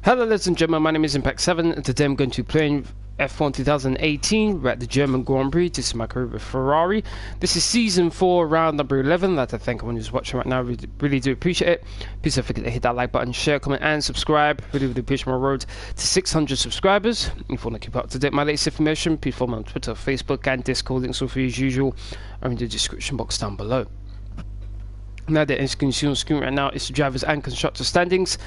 Hello ladies and gentlemen, my name is Impact7 and today I'm going to be playing F1 2018. We're at the German Grand Prix. This is my career with Ferrari. This is season 4, round number 11. I'd like to thank everyone who's watching right now. Really do appreciate it. Please don't forget to hit that like button, share, comment and subscribe. Really push my road to 600 subscribers. If you want to keep up to date with my latest information, please follow me on Twitter, Facebook and Discord. Links are for you as usual are in the description box down below. Now that as you can see on screen right now, it's the drivers and constructors standings.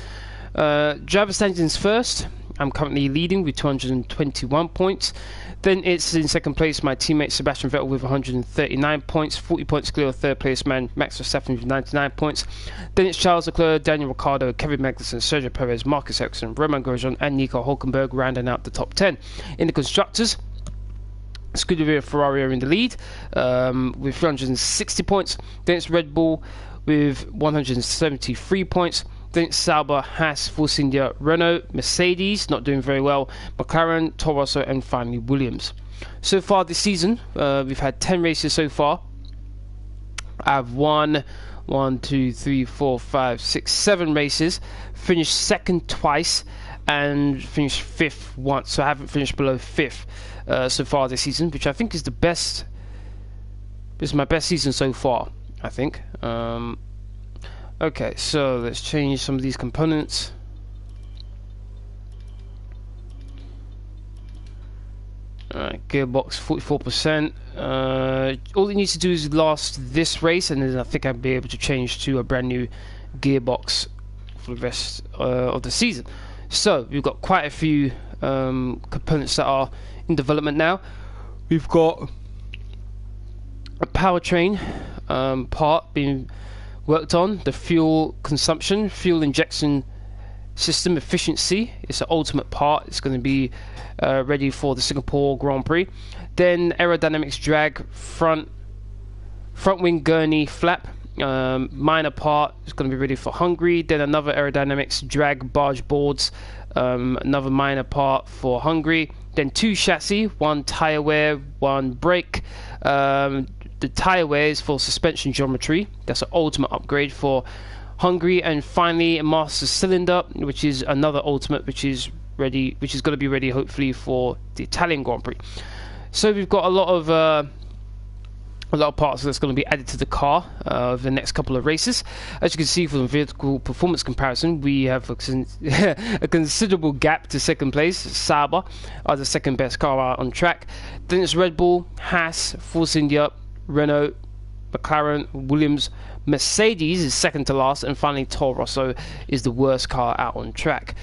Driver standings first. I'm currently leading with 221 points. Then it's in second place my teammate Sebastian Vettel with 139 points, 40 points clear of third place man Max Verstappen with 99 points. Then it's Charles Leclerc, Daniel Ricciardo, Kevin Magnussen, Sergio Perez, Marcus Ericsson, Romain Grosjean and Nico Hülkenberg rounding out the top 10. In the constructors, Scuderia Ferrari are in the lead with 360 points. Then it's Red Bull with 173 points. Then it's Sauber, Haas, Force India, Renault, Mercedes, not doing very well, McLaren, Toro Rosso, and finally Williams. So far this season, we've had 10 races so far. I've won 7 races, finished second twice, and finished fifth once. So I haven't finished below fifth so far this season, which I think is the best. This is my best season so far, I think. Okay, so let's change some of these components. Alright, gearbox 44%. All it needs to do is last this race, and then I think I'll be able to change to a brand new gearbox for the rest of the season. So we've got quite a few components that are in development now. We've got a powertrain part being worked on, the fuel consumption, fuel injection system efficiency. It's an ultimate part. It's going to be ready for the Singapore Grand Prix. Then aerodynamics drag, front wing gurney flap, minor part is going to be ready for Hungary. Then another aerodynamics drag barge boards, another minor part for Hungary. Then 2 chassis, 1 tyre wear, 1 brake. The tyre wear is for suspension geometry. That's an ultimate upgrade for Hungary. And finally, a master cylinder, which is another ultimate, which is ready, which is going to be ready hopefully for the Italian Grand Prix. So we've got a lot of parts that's going to be added to the car over the next couple of races. As you can see from the vehicle performance comparison, we have a considerable gap to second place. Sauber are the second best car out on track. Then it's Red Bull, Haas, Force India, Renault, McLaren, Williams, Mercedes is second to last, and finally Toro Rosso is the worst car out on track.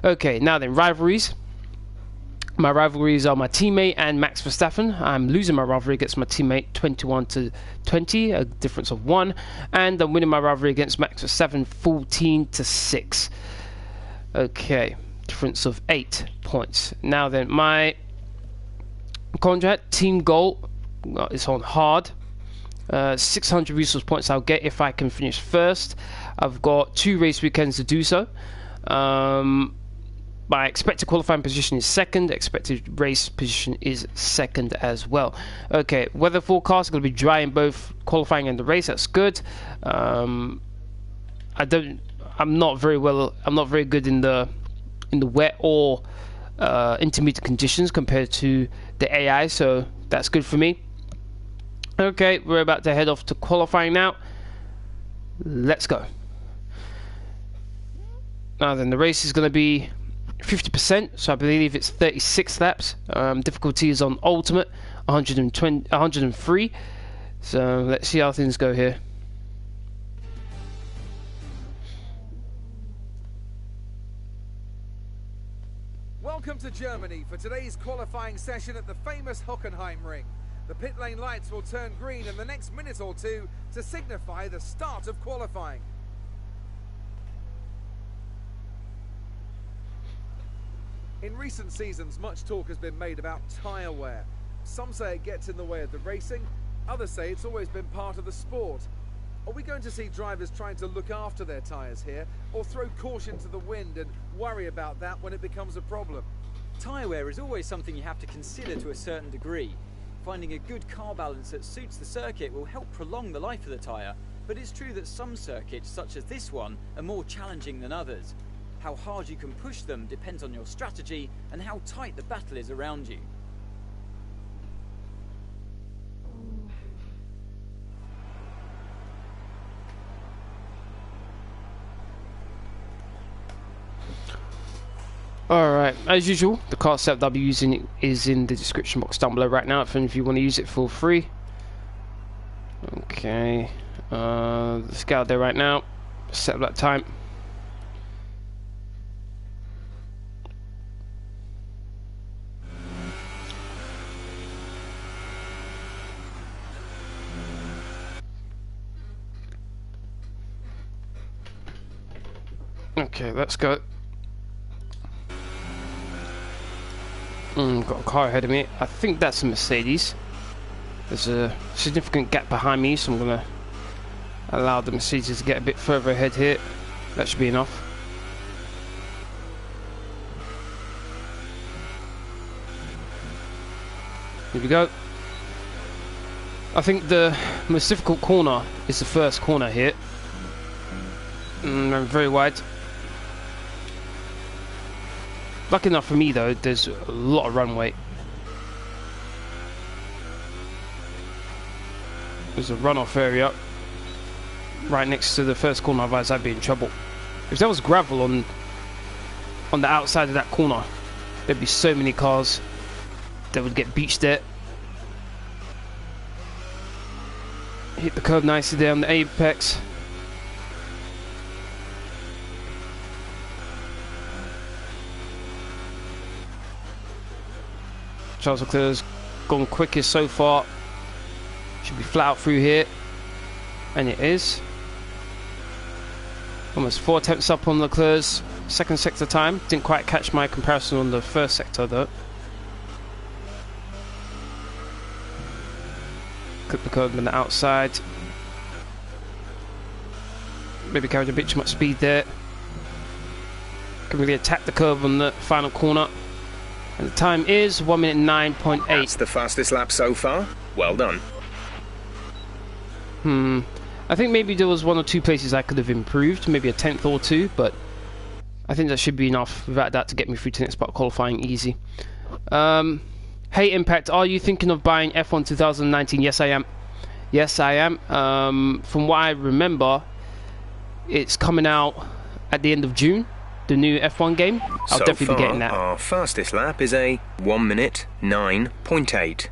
Okay, now then, rivalries. My rivalries are my teammate and Max Verstappen. I'm losing my rivalry against my teammate 21-20, a difference of 1, and I'm winning my rivalry against Max Verstappen 14-6. Okay, difference of 8 points. Now then, my contract team goal is on hard. 600 resource points I'll get if I can finish first. I've got 2 race weekends to do so. My expected qualifying position is second. Expected race position is second as well. Okay, weather forecast is going to be dry in both qualifying and the race. That's good. I'm not very good in the wet or intermediate conditions compared to the AI, so that's good for me. Okay, we're about to head off to qualifying now. Let's go. Now then, the race is going to be 50%, so I believe it's 36 laps. Difficulty is on ultimate, 103. So let's see how things go here. Welcome to Germany for today's qualifying session at the famous Hockenheim Ring. The pit lane lights will turn green in the next minute or two to signify the start of qualifying. In recent seasons, much talk has been made about tyre wear. Some say it gets in the way of the racing, others say it's always been part of the sport. Are we going to see drivers trying to look after their tyres here, or throw caution to the wind and worry about that when it becomes a problem? Tyre wear is always something you have to consider to a certain degree. Finding a good car balance that suits the circuit will help prolong the life of the tyre, but it's true that some circuits, such as this one, are more challenging than others. How hard you can push them depends on your strategy and how tight the battle is around you. Alright, as usual, the car setup that I'll be using is in the description box down below right now, if you want to use it for free. Okay, let's get out there right now, set up that time. Okay, let's go. Got a car ahead of me. I think that's a Mercedes. There's a significant gap behind me, so I'm going to allow the Mercedes to get a bit further ahead here. That should be enough. Here we go. I think the most difficult corner is the first corner here. Very wide. Lucky enough for me though, there's a lot of runway. There's a runoff area right next to the first corner, otherwise I'd be in trouble. If there was gravel on the outside of that corner, there'd be so many cars that would get beached there. Hit the curb nicely there on the apex. Charles Leclerc's gone quickest so far. Should be flat out through here. And it is. Almost 4 tenths up on Leclerc's second sector time. Didn't quite catch my comparison on the first sector though. Clip the curb on the outside. Maybe carried a bit too much speed there. Can really attack the curb on the final corner. And the time is 1 minute 9.8. That's the fastest lap so far. Well done. I think maybe there was 1 or 2 places I could have improved, maybe a tenth or 2, but I think that should be enough without that to get me through to next spot qualifying easy. Hey Impact, are you thinking of buying F1 2019? Yes I am. Yes I am. From what I remember, it's coming out at the end of June. The new F1 game. I'll definitely be getting that. Our fastest lap is a 1 minute 9.8.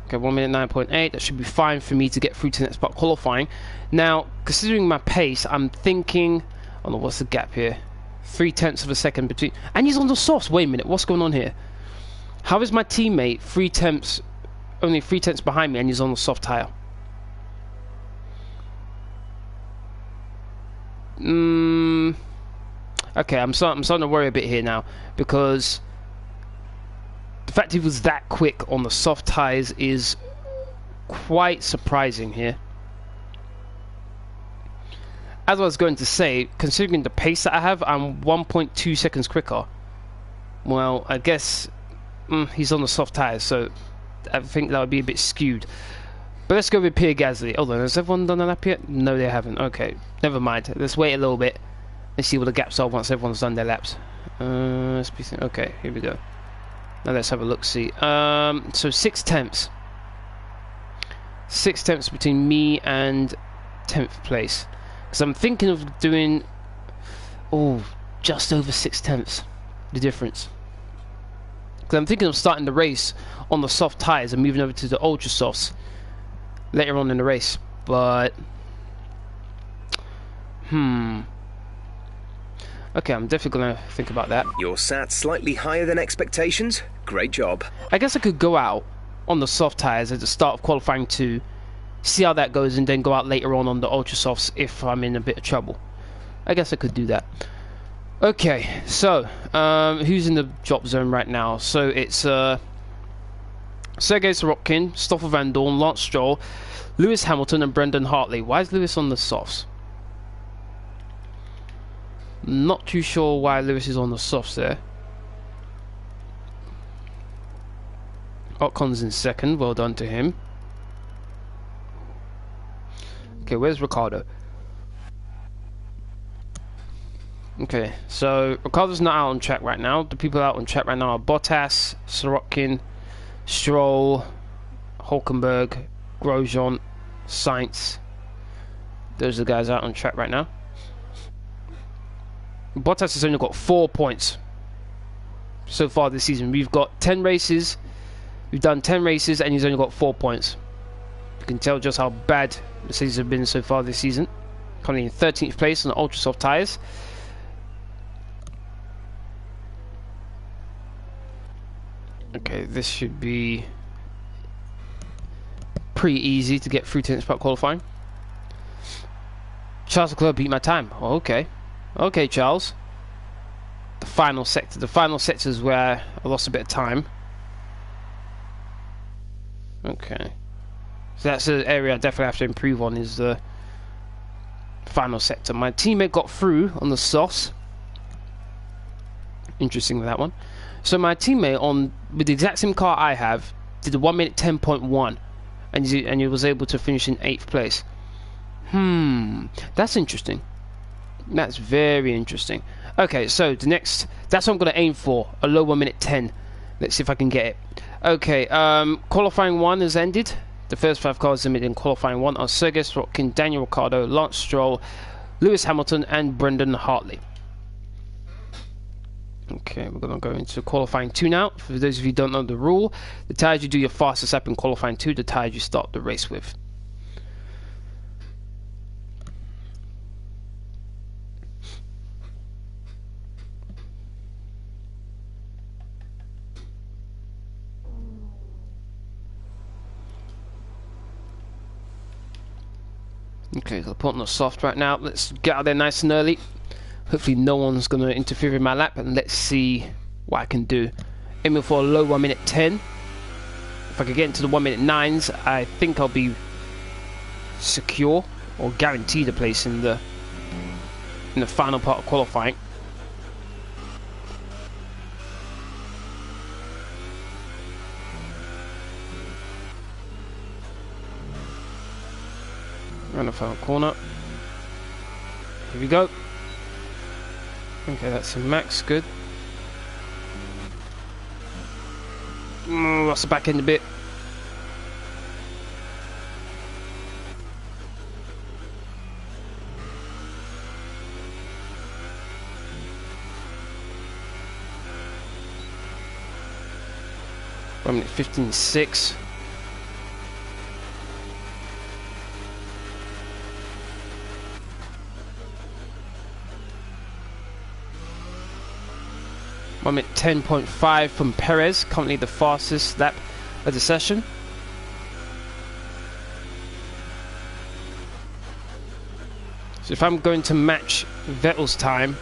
Okay, 1 minute 9.8. That should be fine for me to get through to next spot qualifying. Now, considering my pace, I'm thinking. Oh no, what's the gap here? 3 tenths of a second between. And he's on the softs. Wait a minute, what's going on here? How is my teammate 3 tenths, only 3 tenths behind me, and he's on the soft tyre? Okay, I'm starting to worry a bit here now, because the fact he was that quick on the soft tyres is quite surprising here. As I was going to say, considering the pace that I have, I'm 1.2 seconds quicker. Well, I guess he's on the soft tyres, so I think that would be a bit skewed. But let's go with Pierre Gasly. Hold on, has everyone done a lap yet? No, they haven't. Okay, never mind. Let's wait a little bit. Let's see what the gaps are once everyone's done their laps. Okay, here we go. Now let's have a look. See. So 6 tenths. 6 tenths between me and 10th place. Because I'm thinking of doing, just over 6 tenths. The difference. Because I'm thinking of starting the race on the soft tyres and moving over to the ultra softs later on in the race. But okay, I'm definitely going to think about that. You're sat slightly higher than expectations. Great job. I guess I could go out on the soft tyres at the start of qualifying 2, see how that goes, and then go out later on the ultra softs if I'm in a bit of trouble. I guess I could do that. Okay, so who's in the drop zone right now? So it's Sergei Sorokin, Stoffel Van Dorn, Lance Stroll, Lewis Hamilton, and Brendan Hartley. Why is Lewis on the softs? Not too sure why Lewis is on the softs there. Ocon's in second, well done to him. Okay, where's Ricardo? Okay, so Ricardo's not out on track right now. The people out on track right now are Bottas, Sorokin, Stroll, Hulkenberg, Grosjean, Sainz. Those are the guys out on track right now. Bottas has only got 4 points so far this season. We've got 10 races. We've done 10 races and he's only got 4 points. You can tell just how bad Mercedes have been so far this season. Coming in 13th place on the ultra soft tyres. Okay, this should be pretty easy to get through to next part qualifying. Charles Leclerc beat my time. Oh, okay. Okay, Charles. The final sector. The final sector is where I lost a bit of time. Okay. So that's an area I definitely have to improve on, is the final sector. My teammate got through on the sauce. Interesting with that one. So my teammate with the exact same car I have did a 1 minute 10.1 and he was able to finish in 8th place. That's interesting. That's very interesting. Okay, so the next, that's what I'm going to aim for, a low 1 minute 10. Let's see if I can get it. Okay, qualifying 1 has ended. The first 5 cars submitted in qualifying 1 are Sergei Sorokin, Daniel Ricciardo, Lance Stroll, Lewis Hamilton and Brendan Hartley. Okay, we're going to go into qualifying 2 now. For those of you who don't know the rule, the tyres you do your fastest lap in qualifying 2, the tyres you start the race with. Okay, so putting the soft right now. Let's get out there nice and early. Hopefully no one's going to interfere with my lap, and let's see what I can do. Aiming for a low 1 minute 10. If I could get into the 1 minute 9s, I think I'll be secure or guaranteed a place in the final part of qualifying. Round the final corner. Here we go. Okay, that's a max, good. Lost the back end a bit. I'm at 15.6. I'm at 10.5 from Perez, currently the fastest lap of the session. So if I'm going to match Vettel's time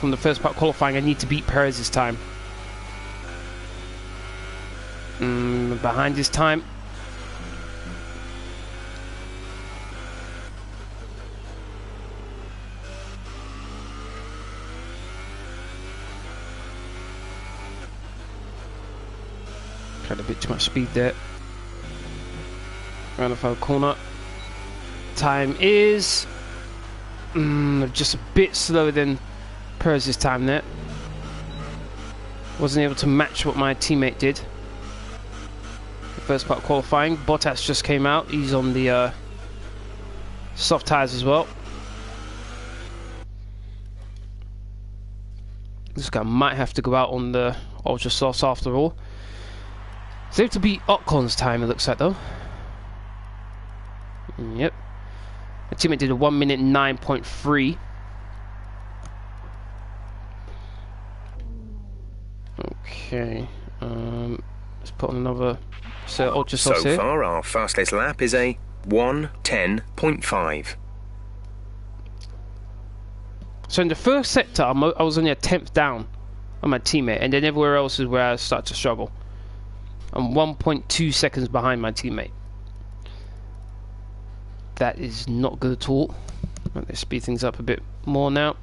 from the first part qualifying, I need to beat Perez's time. Behind his time. Had a bit too much speed there. Round the final corner. Time is just a bit slower than Perez's time there. Wasn't able to match what my teammate did. The first part of qualifying. Bottas just came out. He's on the soft tyres as well. This guy might have to go out on the ultra softs after all. It's able to beat Ocon's time, it looks like, though. Yep. My teammate did a 1 minute 9.3. Okay. Let's put on another set of ultra softs here. So far, our fastest lap is a 1:10.5. So in the first sector, I was only a 10th down on my teammate, and then everywhere else is where I start to struggle. I'm 1.2 seconds behind my teammate. That is not good at all. Let's speed things up a bit more now.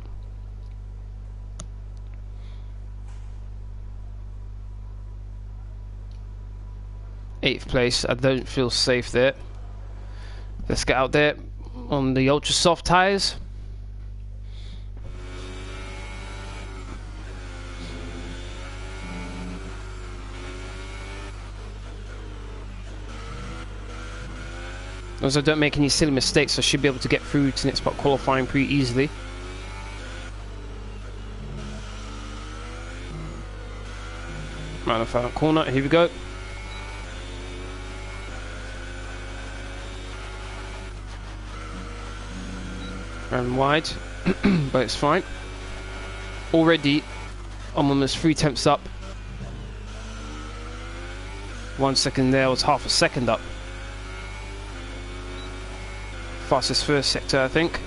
Eighth place. I don't feel safe there. Let's get out there on the ultra soft tyres. As I don't make any silly mistakes, I should be able to get through to the next spot qualifying pretty easily. Right, the final corner, here we go. Ran wide, but it's fine. Already, I'm almost 3 tenths up. 1 second there, I was half a second up. Fastest first sector, I think.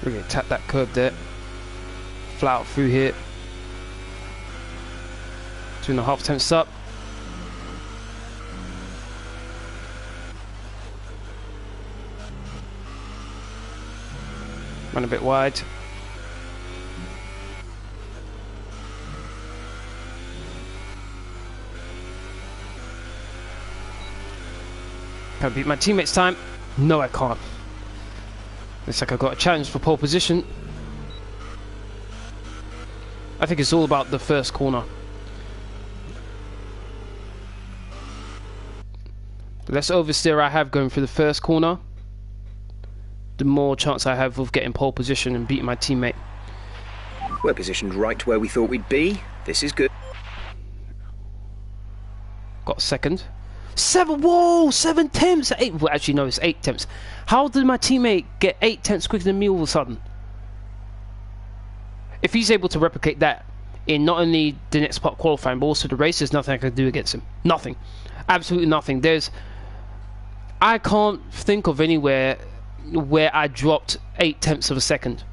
We're going to tap that curb there. Flat out through here. 2.5 tenths up. Run a bit wide. Can I beat my teammates' time? No, I can't. Looks like I've got a challenge for pole position. I think it's all about the first corner. The less oversteer I have going through the first corner, the more chance I have of getting pole position and beating my teammate. We're positioned right where we thought we'd be. This is good. Got a second. 7 tenths! 8, well, actually no, it's 8 tenths. How did my teammate get 8 tenths quicker than me all of a sudden? If he's able to replicate that in not only the next part qualifying, but also the race, there's nothing I can do against him. Nothing. Absolutely nothing. I can't think of anywhere where I dropped 8 tenths of a second.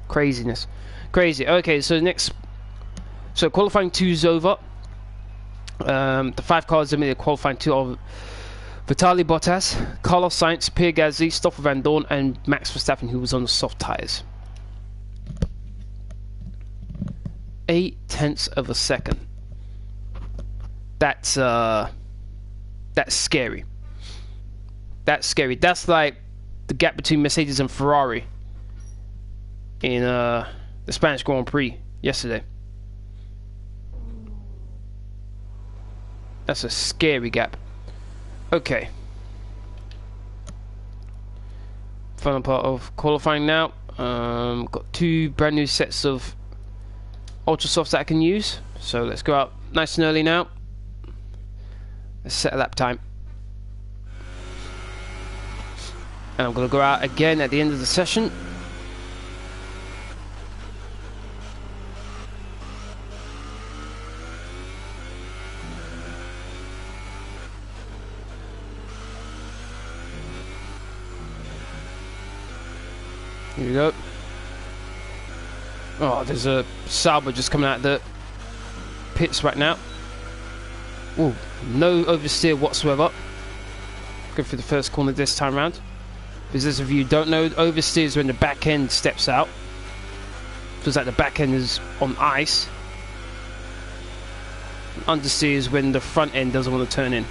Craziness. Crazy. Okay, so qualifying 2 is over. The 5 cars admitted qualifying 2 are Vitaly Bottas, Carlos Sainz, Pierre Gasly, Stoffel Van Dorn, and Max Verstappen, who was on the soft tyres. 8 tenths of a second. That's scary. That's scary. That's like the gap between Mercedes and Ferrari in the Spanish Grand Prix yesterday. That's a scary gap. Okay. Final part of qualifying now. Got 2 brand new sets of ultra softs that I can use. So let's go out nice and early now. Let's set a lap time. And I'm going to go out again at the end of the session. Here we go. Oh, there's a Sauber just coming out of the pits right now. Ooh, no oversteer whatsoever. Go through the first corner this time round. Because those of you who don't know, oversteer is when the back end steps out. Feels like the back end is on ice. Understeer is when the front end doesn't want to turn in.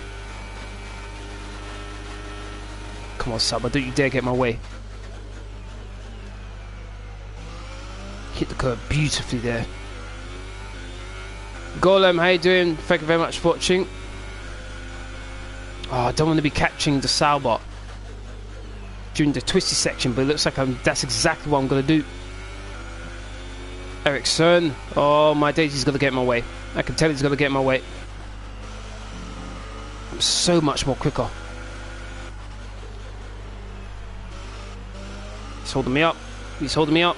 Come on, Sauber, don't you dare get in my way. Hit the curb beautifully there. Golem, how you doing? Thank you very much for watching. Oh, I don't want to be catching the Sauber during the twisty section, but it looks like that's exactly what I'm going to do. Ericsson. Oh, my days, he's going to get in my way. I can tell he's going to get in my way. I'm so much more quicker. He's holding me up. He's holding me up.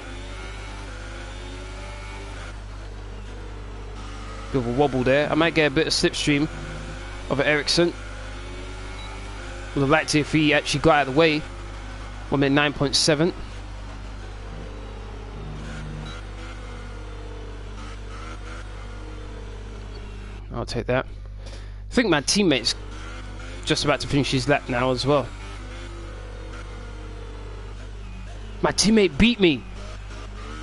Bit of a wobble there. I might get a bit of slipstream of Ericsson. Would have liked it if he actually got out of the way. 1 minute 9.7. I'll take that. I think my teammate's just about to finish his lap now as well. My teammate beat me.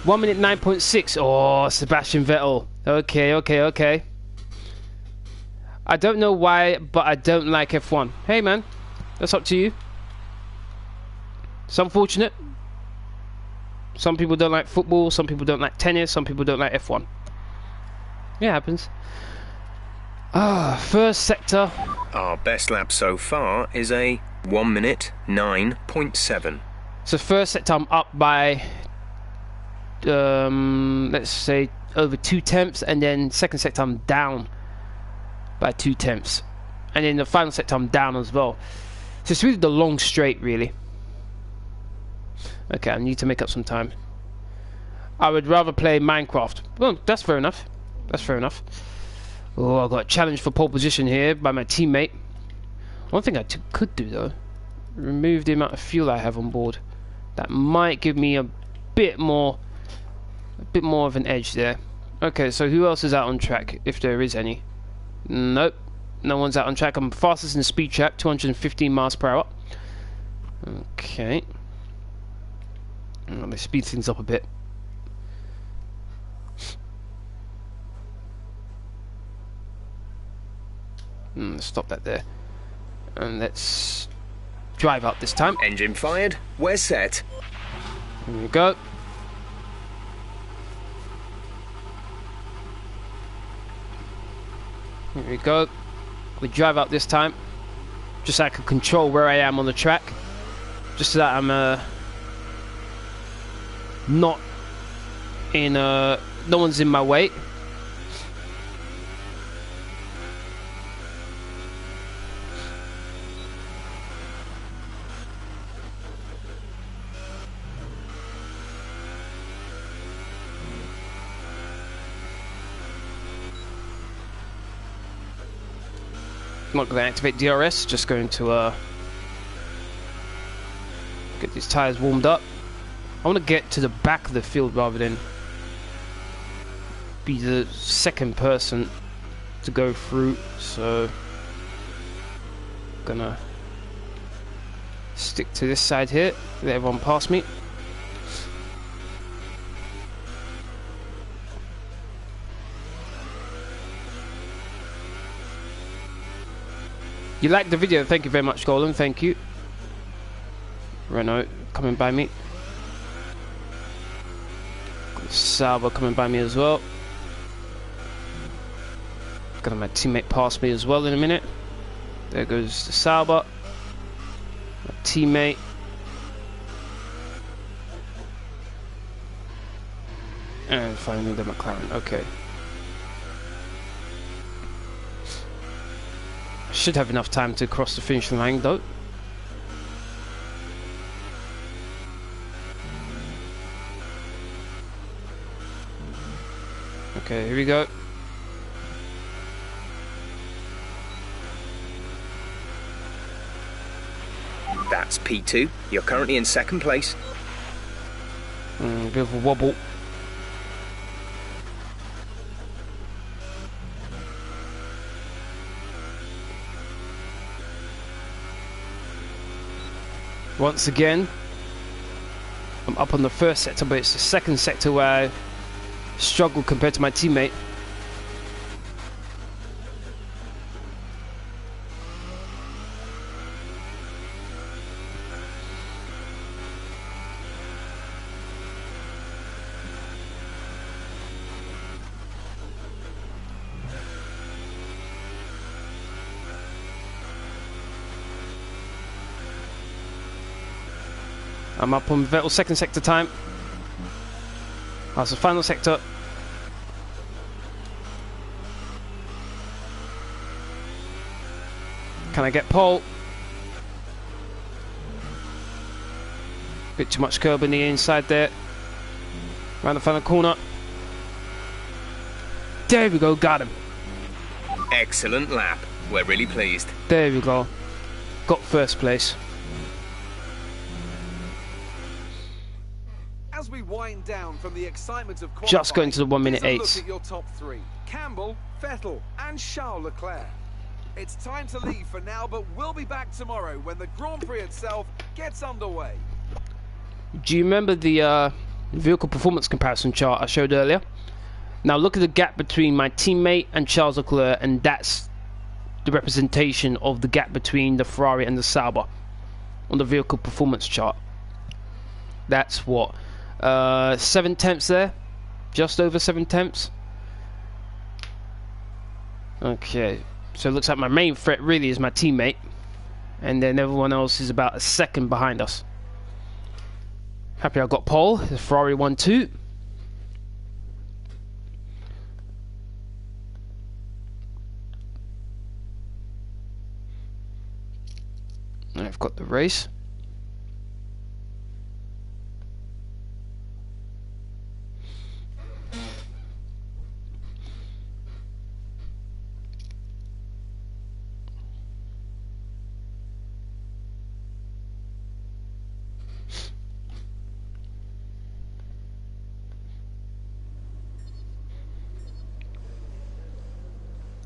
1 minute 9.6. Oh, Sebastian Vettel. Okay, okay, okay. I don't know why, but I don't like F1. Hey, man. That's up to you. It's unfortunate. Some people don't like football. Some people don't like tennis. Some people don't like F1. It happens. First sector. Our best lap so far is a 1 minute 9.7. So first sector I'm up by, let's say over 2 tenths, and then second sector I'm down by 2 tenths, and then the final sector I'm down as well. So it's really the long straight, really. Okay, I need to make up some time. I would rather play Minecraft. Well, that's fair enough. That's fair enough. Oh, I got a challenge for pole position here by my teammate. One thing I could do though, remove the amount of fuel I have on board. That might give me a bit more of an edge there. Okay, so who else is out on track, if there is any? Nope, no one's out on track. I'm fastest in the speed trap, 215 miles per hour. Okay. Oh, they speed things up a bit. Stop that there. And let's drive up this time. Engine fired. We're set. Here we go. Here we go. We drive up this time, just so I can control where I am on the track, just so that I'm not in no one's in my way. I'm not going to activate DRS, just going to get these tyres warmed up. I want to get to the back of the field rather than be the second person to go through, so I'm gonna stick to this side here, let everyone pass me. You liked the video, thank you very much, Golden, thank you. Renault coming by me. Sauber coming by me as well. Gonna my teammate pass me as well in a minute. There goes the Sauber. My teammate. And finally the McLaren, okay. Should have enough time to cross the finish line though. Okay, here we go. That's P2. You're currently in second place. Bit of a wobble. Once again, I'm up on the first sector, but it's the second sector where I struggle compared to my teammate. I'm up on Vettel's second sector time. That's the final sector. Can I get pole? Bit too much curb in the inside there. Around the final corner. There we go, got him. Excellent lap. We're really pleased. There we go. Got first place. As we wind down from the excitement of qualifying, Just going to the 1 minute 8. Look at your top three: Campbell, Vettel, and Charles Leclerc. It's time to leave for now, but we'll be back tomorrow when the Grand Prix itself gets underway. Do you remember the vehicle performance comparison chart I showed earlier. Now look at the gap between my teammate and Charles Leclerc, and that's the representation of the gap between the Ferrari and the Sauber on the vehicle performance chart. That's what, 7 tenths there, just over 7 tenths. Okay, so it looks like my main threat really is my teammate, and then everyone else is about a second behind us. Happy I got pole. The Ferrari 1-2. I've got the race.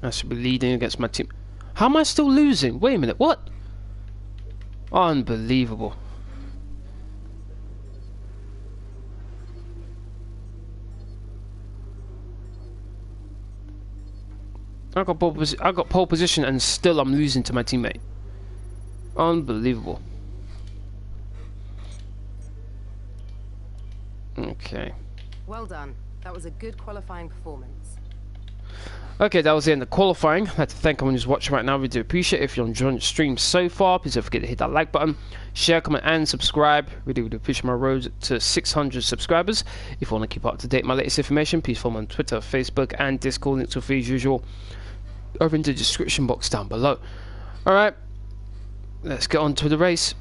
I should be leading against my team. How am I still losing? Wait a minute, what? Unbelievable. I got pole position and still I'm losing to my teammate. Unbelievable. Okay. Well done. That was a good qualifying performance. Okay, that was the end of qualifying. I'd like to thank everyone who's watching right now. We do appreciate it. If you're enjoying the stream so far, please don't forget to hit that like button, share, comment, and subscribe. Really would appreciate my road to 600 subscribers. If you want to keep up to date with my latest information, please follow me on Twitter, Facebook, and Discord. Links will be as usual over in the description box down below. Alright, let's get on to the race.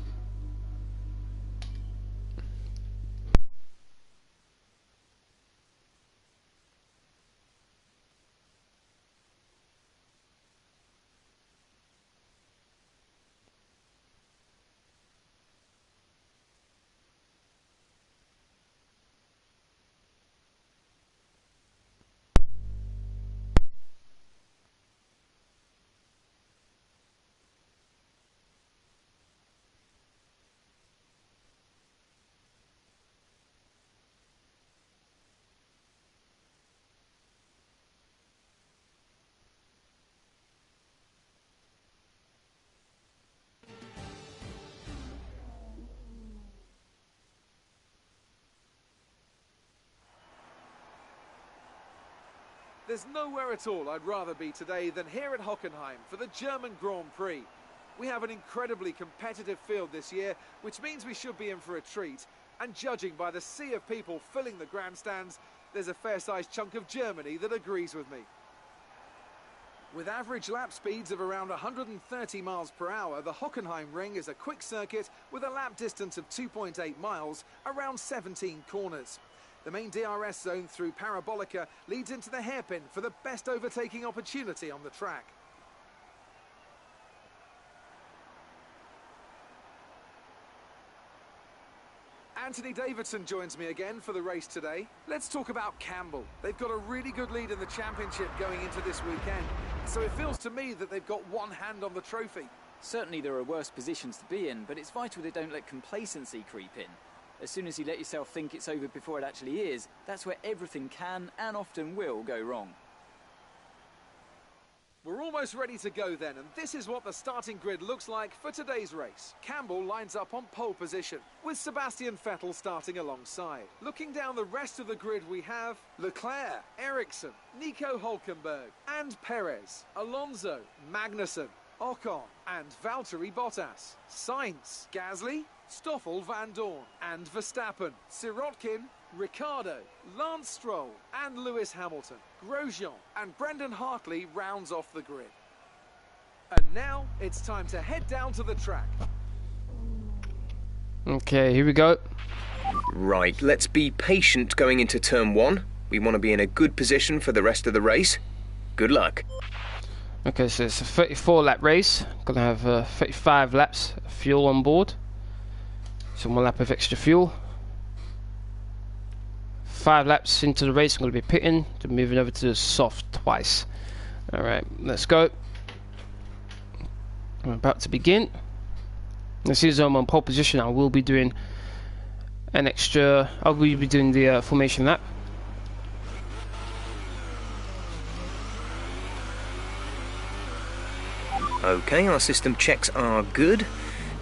There's nowhere at all I'd rather be today than here at Hockenheim for the German Grand Prix. We have an incredibly competitive field this year, which means we should be in for a treat. And judging by the sea of people filling the grandstands, there's a fair-sized chunk of Germany that agrees with me. With average lap speeds of around 130 miles per hour, the Hockenheim Ring is a quick circuit with a lap distance of 2.8 miles, around 17 corners. The main DRS zone through Parabolica leads into the hairpin for the best overtaking opportunity on the track. Anthony Davidson joins me again for the race today. Let's talk about Campbell. They've got a really good lead in the championship going into this weekend, so it feels to me that they've got one hand on the trophy. Certainly there are worse positions to be in, but it's vital they don't let complacency creep in. As soon as you let yourself think it's over before it actually is, that's where everything can and often will go wrong. We're almost ready to go then, and this is what the starting grid looks like for today's race. Campbell lines up on pole position, with Sebastian Vettel starting alongside. Looking down the rest of the grid, we have Leclerc, Ericsson, Nico Hülkenberg, and Perez, Alonso, Magnussen, Ocon, and Valtteri Bottas, Sainz, Gasly, Stoffel Van Dorn, and Verstappen, Sirotkin, Ricciardo, Lance Stroll, and Lewis Hamilton. Grosjean and Brendan Hartley rounds off the grid. And now it's time to head down to the track. Okay, here we go. Right, let's be patient going into turn 1. We want to be in a good position for the rest of the race. Good luck. Okay, so it's a 34 lap race. Gonna have 35 laps of fuel on board. So 1 lap of extra fuel. 5 laps into the race, I'm going to be pitting, to moving over to the soft twice. Alright, let's go. I'm about to begin. As soon as I'm on pole position, I will be doing an extra. I will be doing the formation lap. Okay, our system checks are good.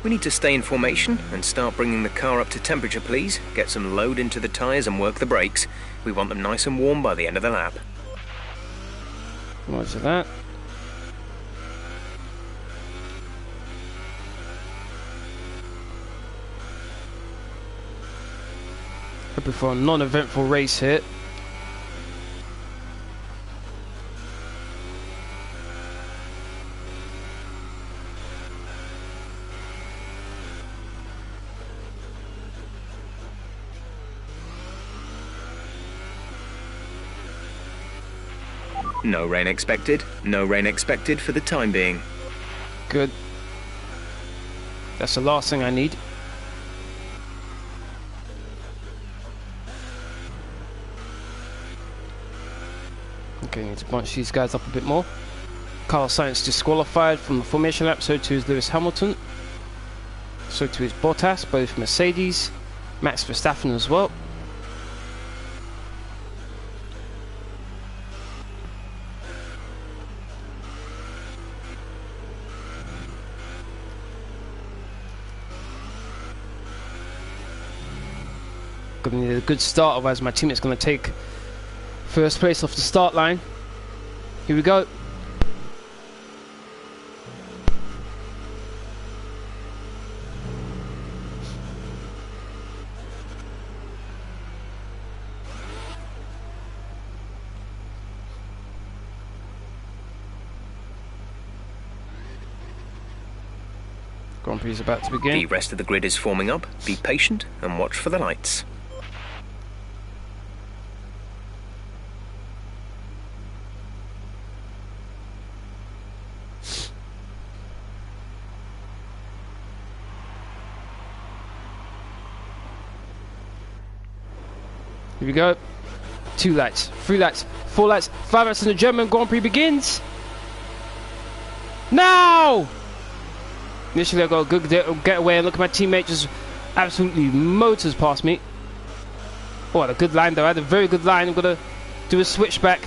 We need to stay in formation and start bringing the car up to temperature, please. Get some load into the tyres and work the brakes. We want them nice and warm by the end of the lap. Roger that. Hoping for a non-eventful race here. No rain expected. No rain expected for the time being. Good. That's the last thing I need. Okay, need to bunch these guys up a bit more. Carlos Sainz disqualified from the formation lap, so too is Lewis Hamilton. So too is Bottas, both Mercedes. Max Verstappen as well. Gonna need a good start, otherwise my teammate's gonna take first place off the start line. Here we go. Grand Prix is about to begin. The rest of the grid is forming up. Be patient and watch for the lights. Here we go. 2 lights, 3 lights, 4 lights, 5 lights, and the German Grand Prix begins. Now! Initially I got a good getaway, and look at my teammate just absolutely motors past me. Oh, I had a good line though. I had a very good line. I'm gonna do a switchback.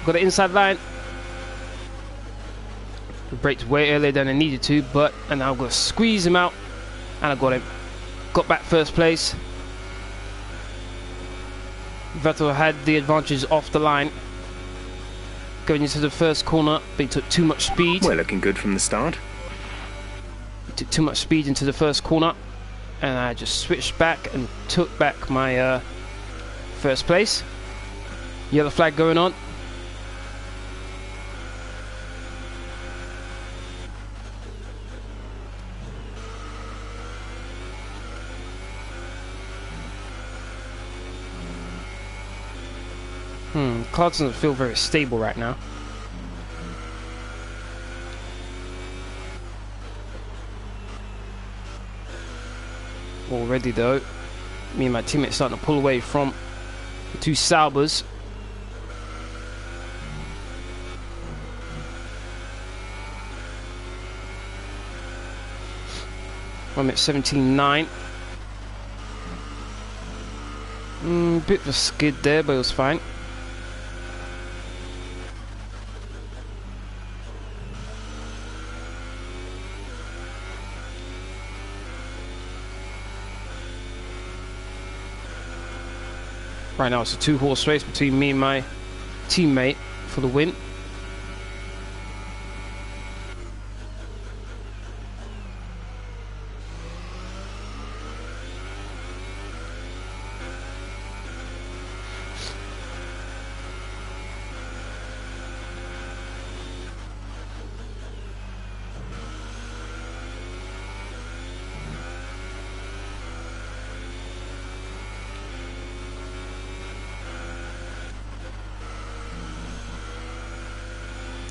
Got an inside line. I braked way earlier than I needed to, and now I'm gonna squeeze him out, and I got him. Got back first place. Vettel had the advantage off the line going into the first corner, but he took too much speed. We're looking good from the start. He took too much speed into the first corner, and I just switched back and took back my first place. Yellow flag going on. Car doesn't feel very stable right now. Already though, me and my teammates starting to pull away from the 2 Saubers. I'm at 17.9. Bit of a skid there, but it was fine. Right now it's a 2-horse race between me and my teammate for the win.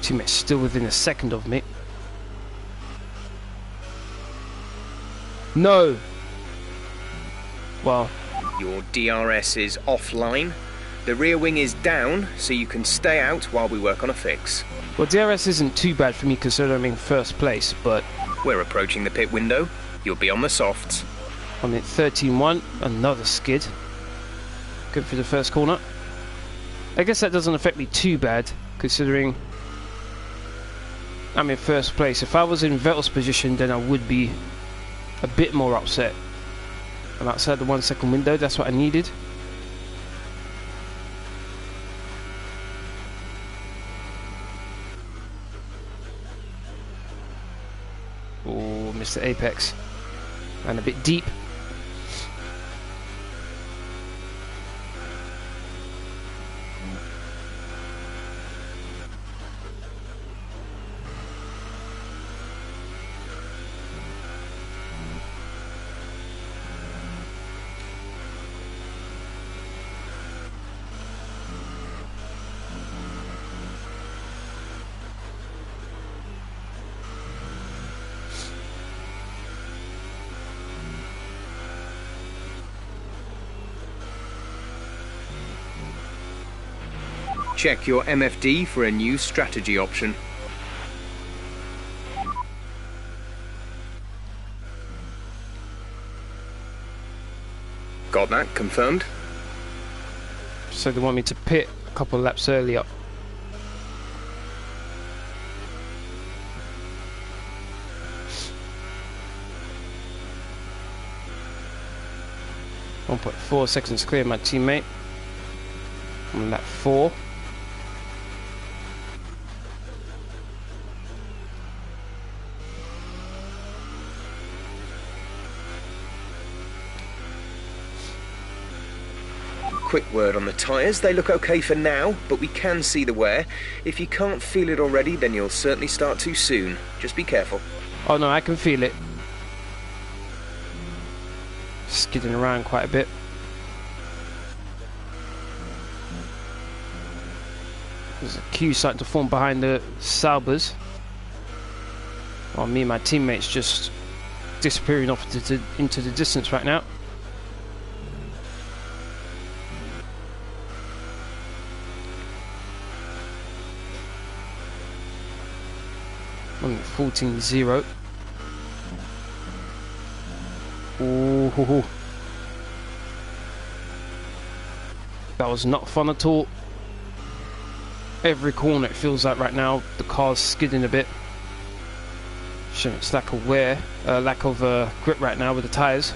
Teammate's still within a second of me. No! Well, your DRS is offline. The rear wing is down, so you can stay out while we work on a fix. Well, DRS isn't too bad for me considering I'm in first place, but... We're approaching the pit window. You'll be on the softs. I'm at 13.1, another skid. Good for the first corner. I guess that doesn't affect me too bad, considering I'm in first place. If I was in Vettel's position, then I would be a bit more upset. I'm outside the 1 second window, that's what I needed. Oh, missed the apex. And a bit deep. Check your MFD for a new strategy option. Got that confirmed? So they want me to pit a couple of laps earlier. .4 seconds clear my teammate. On lap 4. Quick word on the tyres, they look okay for now, but we can see the wear. If you can't feel it already, then you'll certainly start too soon. Just be careful. Oh no, I can feel it. Skidding around quite a bit. There's a queue starting to form behind the Saubers. Oh, me and my teammates just disappearing off into the distance right now. I'm at 14.0. Ooh, that was not fun at all. Every corner it feels like right now the car's skidding a bit. Showing its lack of wear, lack of grip right now with the tyres.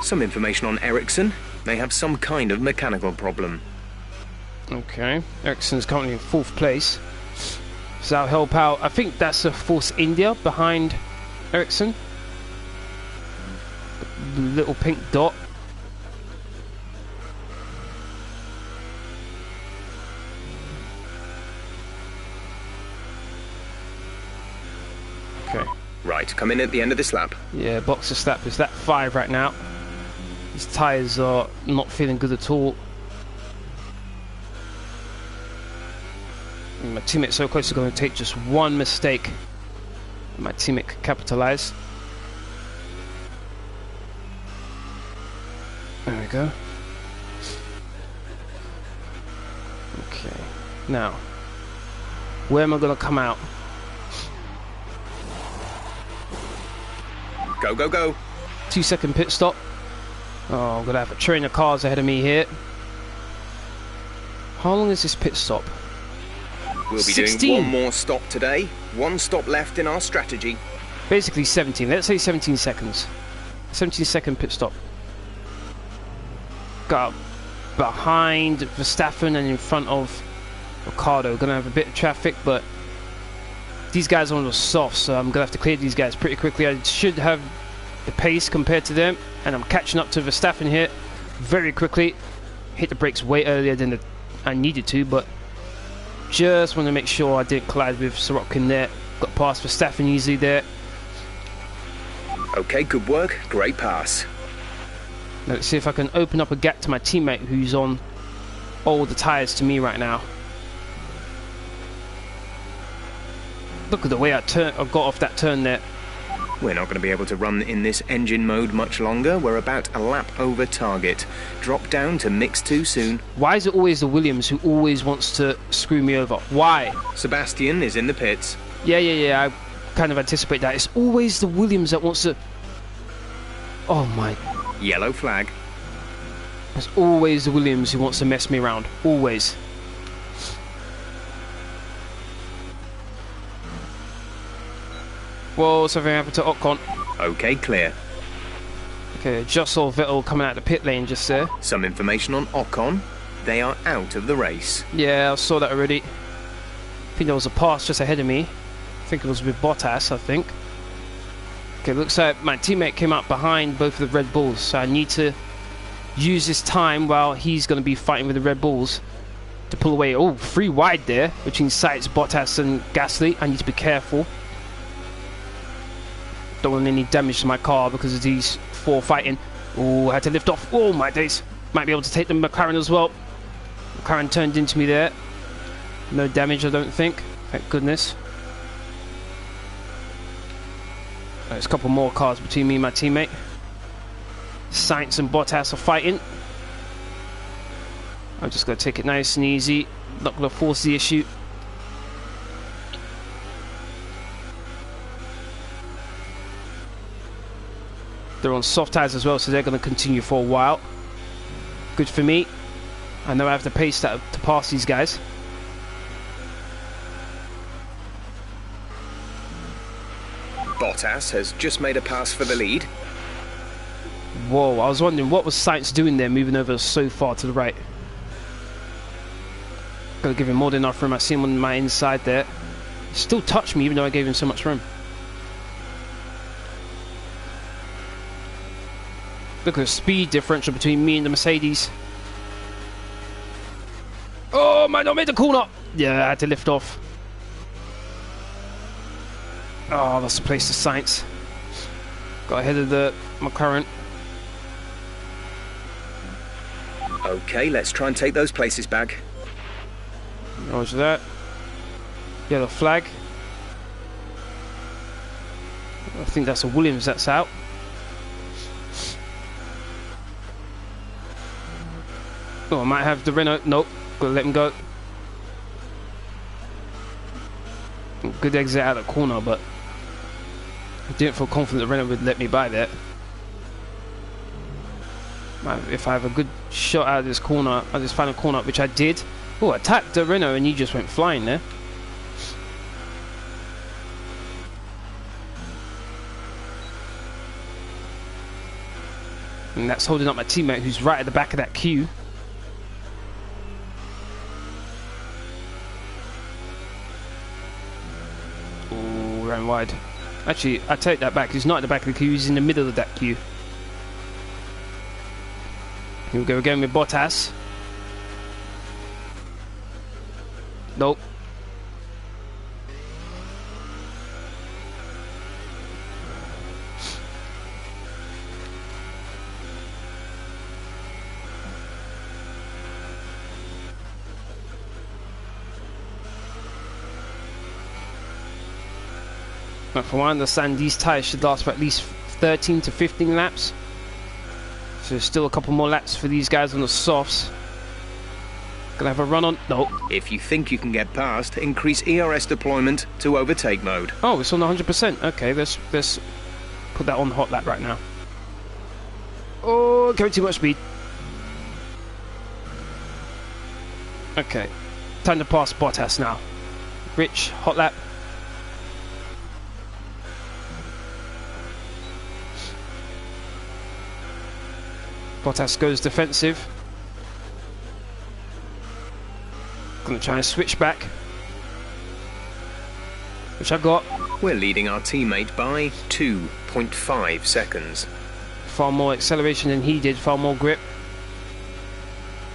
Some information on Ericsson. They have some kind of mechanical problem. Okay, Ericsson's currently in 4th place. So I'll help out. I think that's a Force India behind Ericsson. The little pink dot. Okay. Right, come in at the end of this lap. Yeah, boxer slap is that 5 right now. These tyres are not feeling good at all. My teammate's so close to going to take just one mistake. My teammate could capitalise. There we go. Okay. Now, where am I going to come out? Go, go, go. 2 second pit stop. Oh, I'm going to have a train of cars ahead of me here. How long is this pit stop? We'll be 16. doing one more stop today. One stop left in our strategy. Basically 17. Let's say 17 seconds. 17 second pit stop. Got behind Verstappen and in front of Ricciardo. Gonna have a bit of traffic, but these guys are on the soft, so I'm gonna have to clear these guys pretty quickly. I should have the pace compared to them, and I'm catching up to Verstappen here very quickly. Hit the brakes way earlier than I needed to, but just want to make sure I didn't collide with Sorokin there. Got past Verstappen easily there. Okay, good work. Great pass. Now let's see if I can open up a gap to my teammate who's on all the tyres to me right now. Look at the way I got off that turn there. We're not going to be able to run in this engine mode much longer. We're about a lap over target. Drop down to mix too soon. Why is it always the Williams who always wants to screw me over? Why? Sebastian is in the pits. Yeah. kind of anticipate that. It's always the Williams that wants to... Oh my... Yellow flag. It's always the Williams who wants to mess me around. Always. Whoa, something happened to Ocon. Okay, clear. Okay, just saw Vettel coming out of the pit lane just there. Some information on Ocon. They are out of the race. Yeah, I saw that already. I think there was a pass just ahead of me. I think it was with Bottas, I think. Okay, looks like my teammate came up behind both of the Red Bulls, so I need to use this time while he's going to be fighting with the Red Bulls to pull away. Oh, 3 wide there between Sainz, Bottas and Gasly. I need to be careful. Don't want any damage to my car because of these 4 fighting. Oh, I had to lift off. Oh my days. Might be able to take the McLaren as well. McLaren turned into me there. No damage, I don't think. Thank goodness. There's a couple more cars between me and my teammate. Sainz and Bottas are fighting. I'm just going to take it nice and easy. Not going to force the issue. They're on soft tyres as well, so they're going to continue for a while. Good for me. I know I have the pace to pass these guys. Bottas has just made a pass for the lead. Whoa, I was wondering what was Sainz doing there, moving over so far to the right. Gotta give him more than enough room. I see him on my inside there. He still touched me even though I gave him so much room. Look at the speed differential between me and the Mercedes. Oh, might not made the corner. Yeah, I had to lift off. Oh, that's the place to Sainz. Got ahead of the McLaren. Okay, let's try and take those places back. Roger that. Yellow flag. I think that's a Williams that's out. Oh, I might have the Renault. Nope, gotta let him go. Good exit out of the corner, but I didn't feel confident the Renault would let me by that. If I have a good shot out of this corner, out of this final corner, which I did. Oh, I tapped the Renault and he just went flying there. And that's holding up my teammate who's right at the back of that queue. Oh, ran wide. Actually, I take that back. He's not at the back of the queue, he's in the middle of that queue. Here we go again with Bottas. Nope. Now, from what I understand, these tyres should last for at least 13 to 15 laps. So there's still a couple more laps for these guys on the softs. Gonna have a run on. No. If you think you can get past, increase ERS deployment to overtake mode. Oh, it's on 100%. Okay, let's put that on hot lap right now. Oh, going too much speed. Okay, time to pass Bottas now. Rich, hot lap. Bottas goes defensive. Gonna try and switch back, which I got. We're leading our teammate by 2.5 seconds. Far more acceleration than he did, far more grip.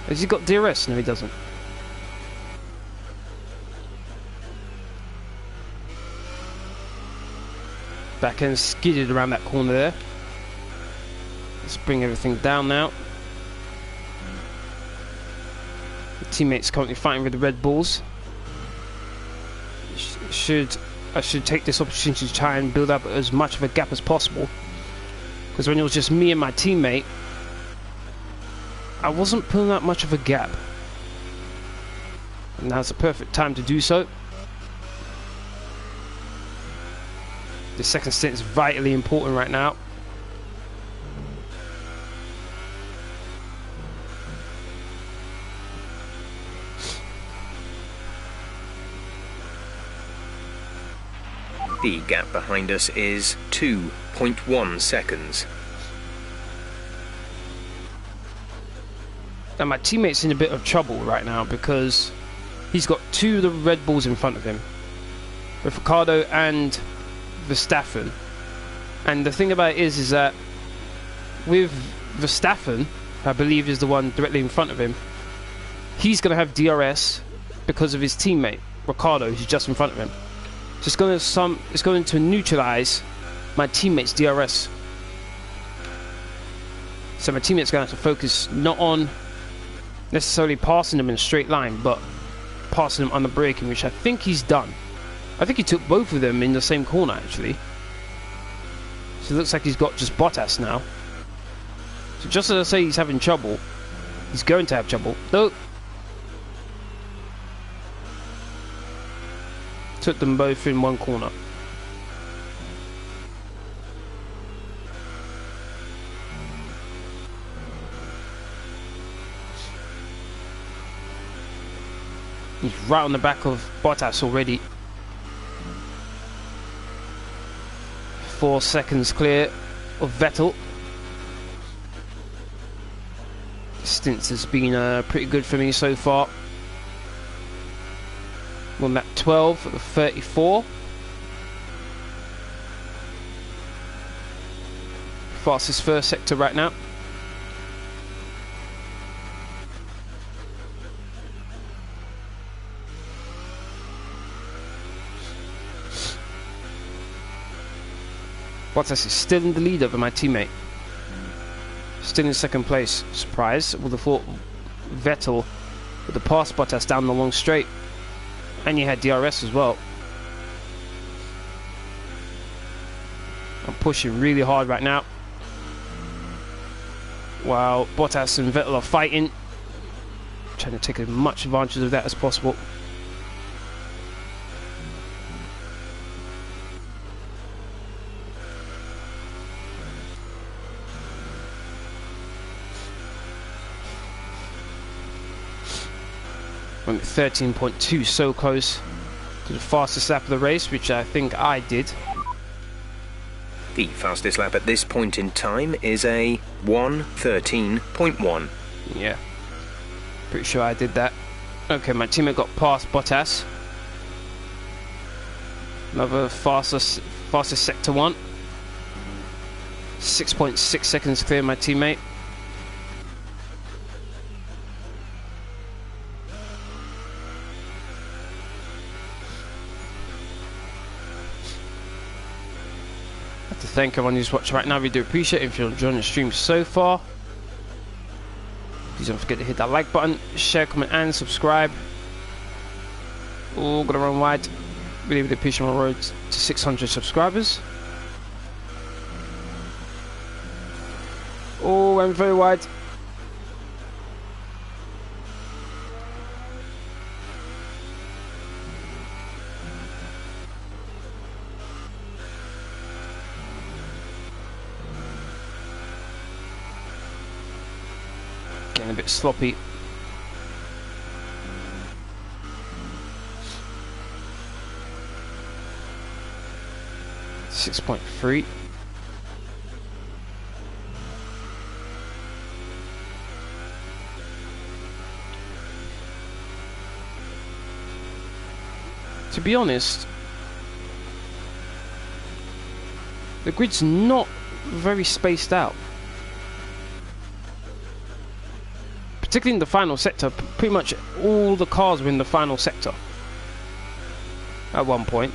Has he got DRS? No, he doesn't. Back end skidded around that corner there. Let's bring everything down now. The teammate's currently fighting with the Red Bulls. I should take this opportunity to try and build up as much of a gap as possible. Because when it was just me and my teammate, I wasn't pulling out much of a gap. And now's the perfect time to do so. The second stint is vitally important right now. The gap behind us is 2.1 seconds. And my teammate's in a bit of trouble right now because he's got 2 of the Red Bulls in front of him, with Ricciardo and Verstappen. And the thing about it is that with Verstappen, I believe is the one directly in front of him, he's going to have DRS because of his teammate Ricciardo, who's just in front of him. So it's going to neutralize my teammate's DRS. So my teammate's going to have to focus not on necessarily passing them in a straight line, but passing them on the braking, which I think he's done. I think he took both of them in the same corner, actually. So it looks like he's got just Bottas now. So just as I say he's having trouble, he's going to have trouble. Nope. Took them both in one corner. He's right on the back of Bottas already. 4 seconds clear of Vettel. Stints has been pretty good for me so far. On lap 12 at the 34. Fastest first sector right now. Bottas is still in the lead over my teammate. Still in second place. Surprise. Would have thought Vettel would have passed Bottas down the long straight. And you had DRS as well. I'm pushing really hard right now. While Bottas and Vettel are fighting. Trying to take as much advantage of that as possible. I'm at 13.2, so close to the fastest lap of the race, which I think I did. The fastest lap at this point in time is a 1:13.1. Yeah, pretty sure I did that. Okay, my teammate got past Bottas. Another fastest sector 1. 6.6 seconds clear my teammate. To thank everyone who's watching right now. We do appreciate it. If you're enjoying the stream so far, please don't forget to hit that like button, share, comment and subscribe. All gonna run wide. Really appreciate my road to 600 subscribers. Oh, went very wide. Getting a bit sloppy. .3. To be honest, the grid's not very spaced out. Particularly in the final sector, pretty much all the cars were in the final sector at one point.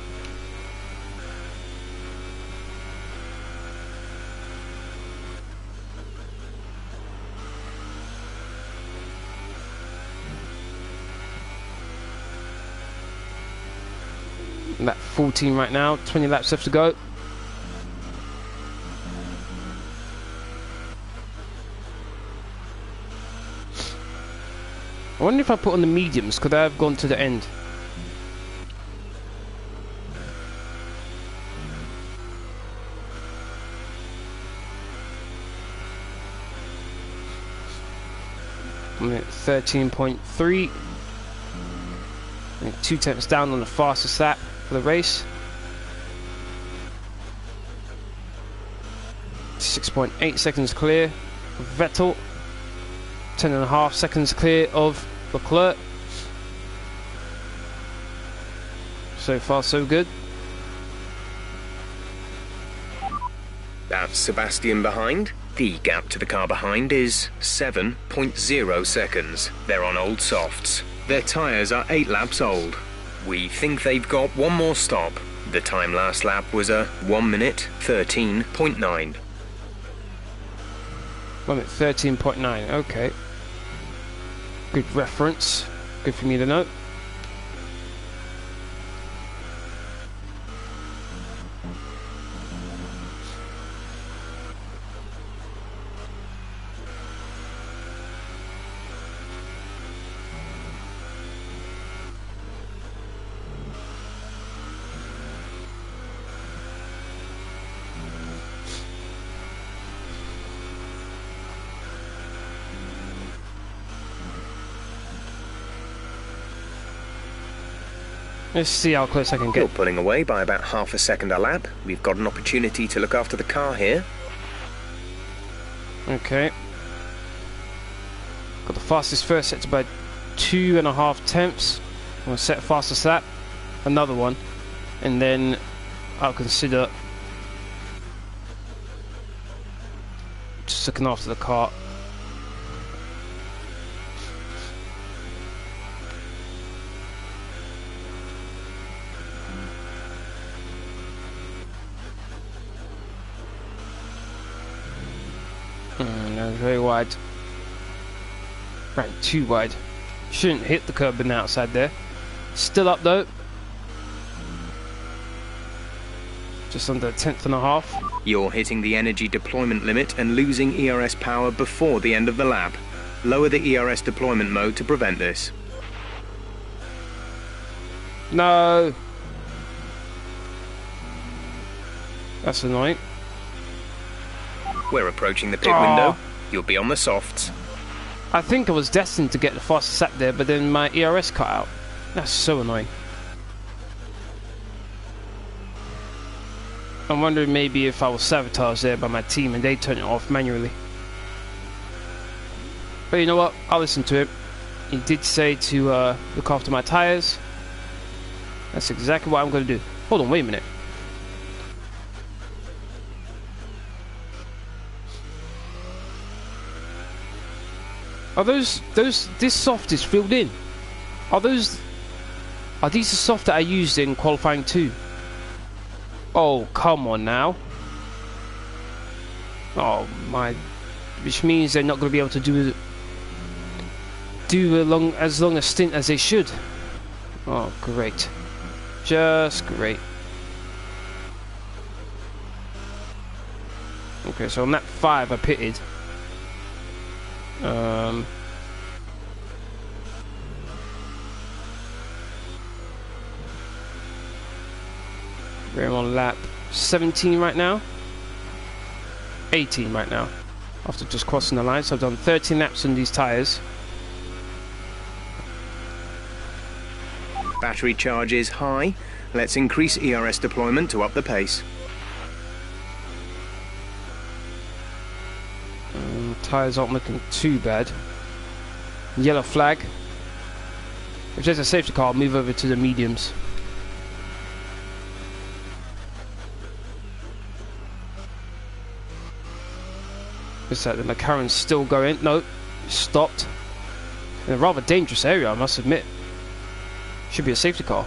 Lap 14 right now, 20 laps left to go. I wonder if I put on the mediums, could I have gone to the end? 1 minute 13.3. 2 tenths down on the fastest lap for the race. 6.8 seconds clear of Vettel. 10.5 seconds clear of Leclerc. So far, so good. That's Sebastian behind. The gap to the car behind is 7.0 seconds. They're on old softs. Their tyres are 8 laps old. We think they've got one more stop. The time last lap was a 1 minute 13.9. 1 minute 13.9, okay. Good reference. Good for me to know. Let's see how close I can You're get. pulling away by about half a second a lap. We've got an opportunity to look after the car here. Okay. Got the fastest first set to by 2.5 tenths. I'm going to set fastest lap. Another one. And then I'll consider just looking after the car. No, very wide. Right, too wide. Shouldn't hit the curb on the outside there. Still up though. Just under 1/10.5. You're hitting the energy deployment limit and losing ERS power before the end of the lap. Lower the ERS deployment mode to prevent this. No. That's annoying. We're approaching the pit window. You'll be on the softs. I think I was destined to get the fastest lap there, but then my ERS cut out. That's so annoying. I'm wondering maybe if I was sabotaged there by my team and they turned it off manually. But you know what? I'll listen to him. He did say to look after my tyres. That's exactly what I'm going to do. Hold on, wait a minute. Are this soft is filled in? Are these the soft that I used in qualifying 2? Oh, come on now. Oh my, which means they're not going to be able to do as long a stint as they should. Oh, great. Just great. Okay, so on that 5 I pitted. We're on lap 17 right now. 18 right now. After just crossing the line, so I've done 13 laps on these tyres. Battery charge is high. Let's increase ERS deployment to up the pace. Tyres aren't looking too bad. Yellow flag. If there's a safety car, I'll move over to the mediums. What's that? The McLaren's still going. No, stopped. In a rather dangerous area, I must admit. Should be a safety car.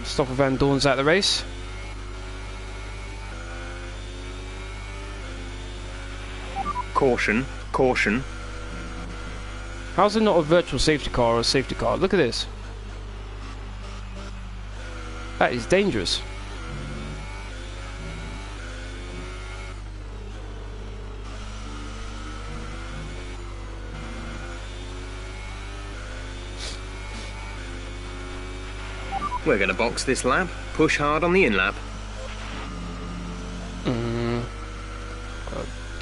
Stoffel Van Dorn's out of the race. Caution, caution. How's it not a virtual safety car or a safety car? Look at this. That is dangerous. We're going to box this lap. Push hard on the in-lap.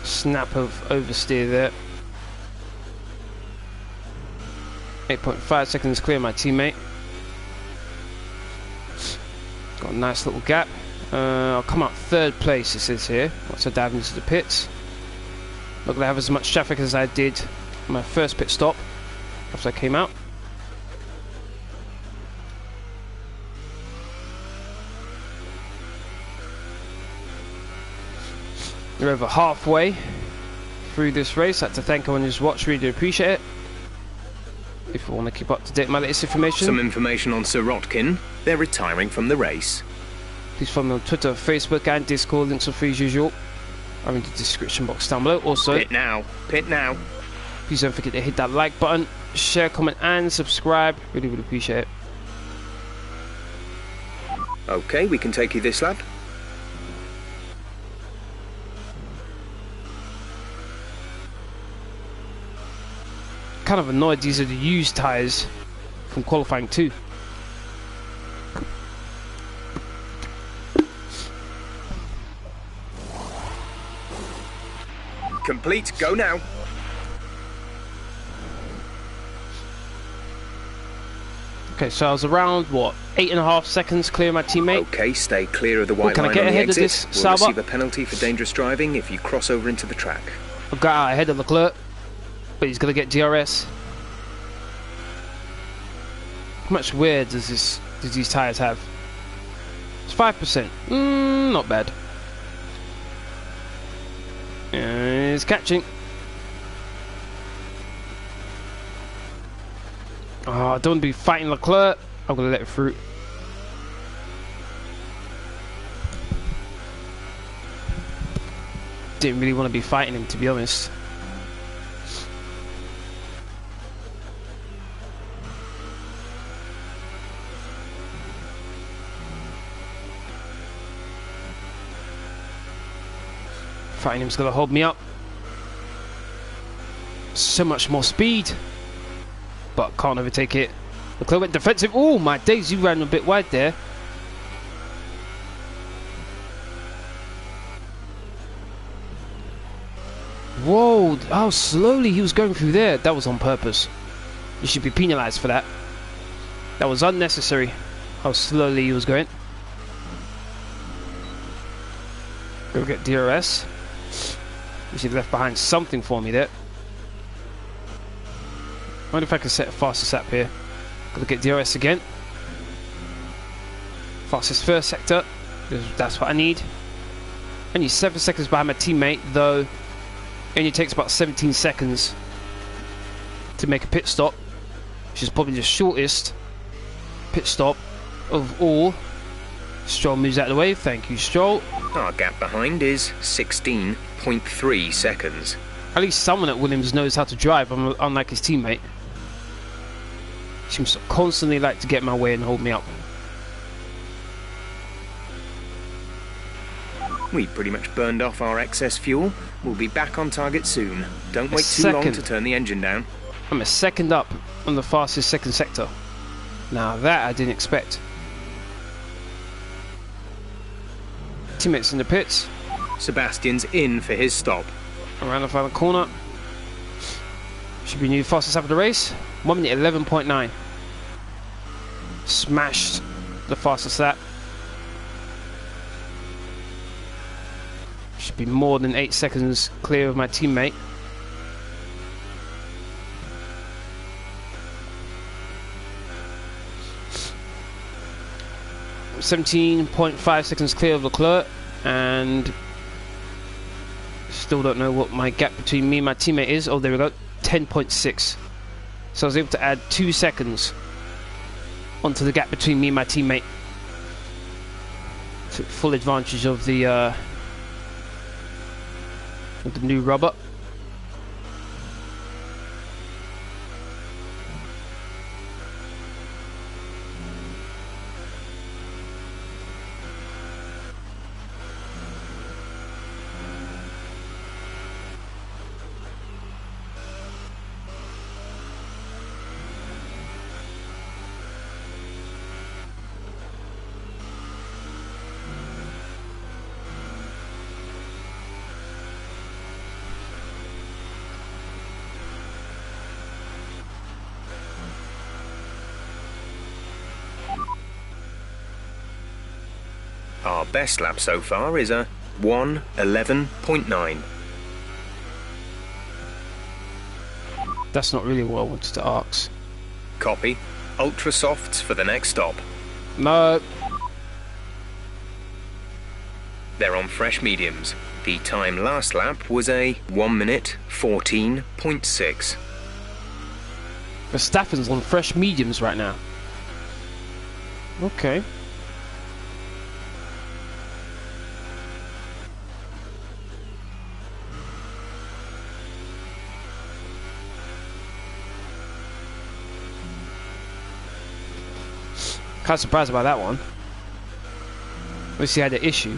Snap of oversteer there. 8.5 seconds clear my teammate. Got a nice little gap. I'll come out third place, it says here, once I dive into the pits. Not going to have as much traffic as I did on my first pit stop after I came out. We're over halfway through this race. I'd like to thank everyone who's watched, really do appreciate it. If you want to keep up to date with my latest information. Some information on Sirotkin. They're retiring from the race. Please follow me on Twitter, Facebook and Discord. Links are free as usual. I'm in the description box down below. Also, Pit now. Pit now. please don't forget to hit that like button, share, comment and subscribe. Really, really appreciate it. Okay, we can take you this lap. Kind of annoyed these are the used tyres from qualifying 2. Complete. Go now. Okay, so I was around, what, 8.5 seconds clear my teammate. Okay, stay clear of the white can I line get on the ahead of exit. this, We'll Sauber? receive a penalty for dangerous driving if you cross over into the track. I've got out ahead of Leclerc, but he's going to get DRS. How much wear does these tyres have? It's 5%. Not bad. It's catching. Oh, I don't want to be fighting Leclerc. I'm going to let it through. Didn't really want to be fighting him, to be honest. Fighting him's going to hold me up. So much more speed. But can't overtake it. Leclerc went defensive. Oh, my days, you ran a bit wide there. Whoa, how slowly he was going through there. That was on purpose. You should be penalised for that. That was unnecessary. How slowly he was going. Go get DRS. You should have left behind something for me there. I wonder if I can set a fastest lap here. Gotta get DRS again. Fastest first sector. That's what I need. Only 7 seconds behind my teammate, though. It only takes about 17 seconds to make a pit stop, which is probably the shortest pit stop of all. Stroll moves out of the way. Thank you, Stroll. Our gap behind is 16.3 seconds. At least someone at Williams knows how to drive, unlike his teammate. Seems to constantly like to get in my way and hold me up. We pretty much burned off our excess fuel. We'll be back on target soon. Don't wait too long to turn the engine down. I'm a second up on the fastest second sector. Now that I didn't expect. Teammates in the pits. Sebastian's in for his stop. Around the final corner. Should be new fastest lap of the race. 1 minute 11.9. Smashed the fastest lap. Should be more than 8 seconds clear of my teammate. .5 seconds clear of Leclerc, and still don't know what my gap between me and my teammate is. Oh, there we go, 10.6. So I was able to add 2 seconds onto the gap between me and my teammate. Took full advantage of the new rubber. Our best lap so far is a 1:11.9. That's not really what I wanted to ask. Copy. Ultra softs for the next stop. No. They're on fresh mediums. The time last lap was a 1:14.6. Verstappen's on fresh mediums right now. Okay. Kind of surprised about that one. At least he had an issue.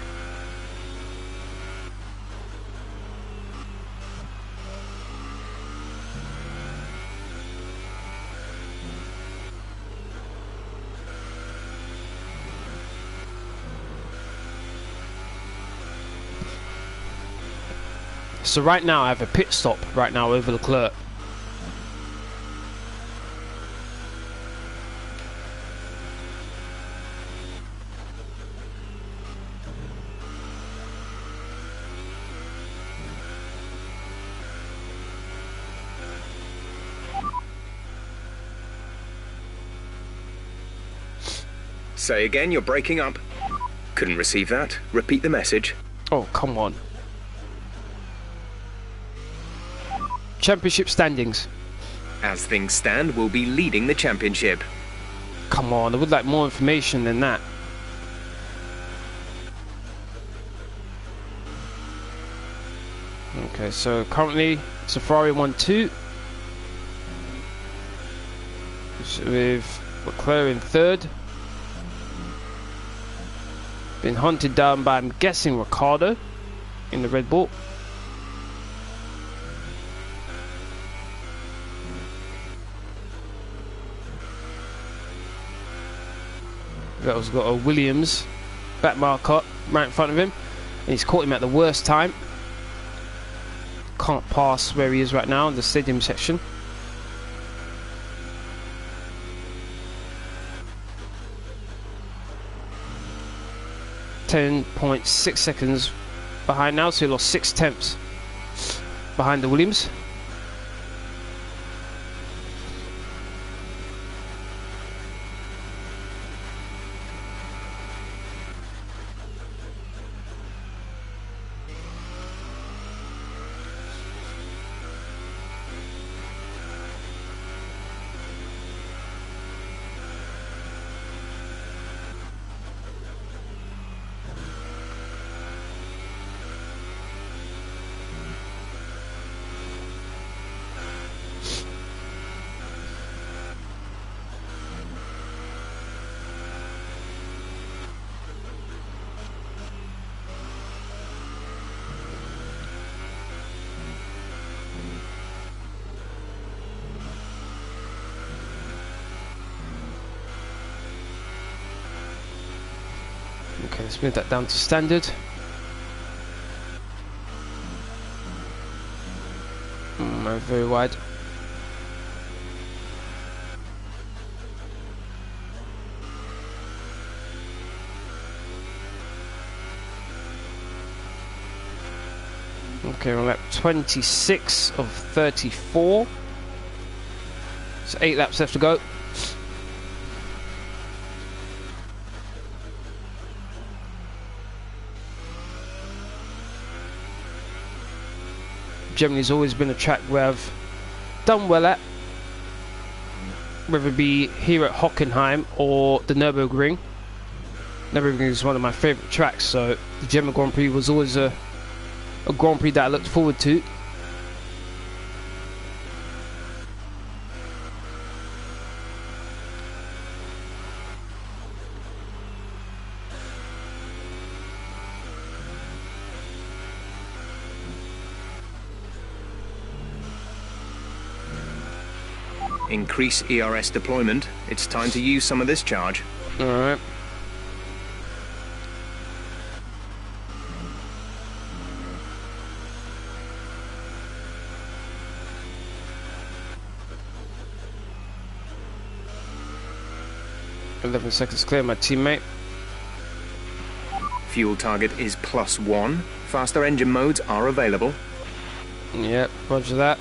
So right now I have a pit stop right now over Leclerc. Say again, you're breaking up. Couldn't receive that. Repeat the message. Oh, come on. Championship standings. As things stand, we'll be leading the championship. Come on, I would like more information than that. Okay, so currently it's a Ferrari 1-2 with Leclerc in third. Been hunted down by, I'm guessing, Ricciardo in the Red Bull. Vettel's got a Williams back marker right in front of him, and he's caught him at the worst time. Can't pass where he is right now in the stadium section. .6 seconds behind now, so he lost 0.6 behind the Williams. Okay, let's move that down to standard. Very wide. Okay, we're on lap 26 of 34. So 8 laps left to go. Germany's always been a track where I've done well at, whether it be here at Hockenheim or the Nürburgring. Nürburgring is one of my favourite tracks, so the German Grand Prix was always a Grand Prix that I looked forward to. Increase ERS deployment. It's time to use some of this charge. Alright. .11 seconds clear, my teammate. fuel target is +1. Faster engine modes are available. Yep, roger that.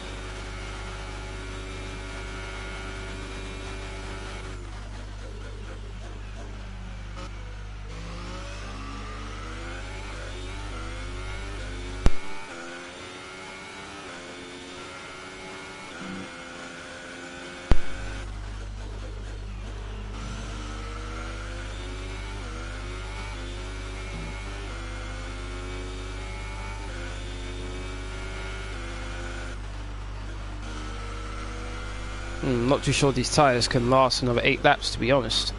Not too sure these tyres can last another 8 laps, to be honest.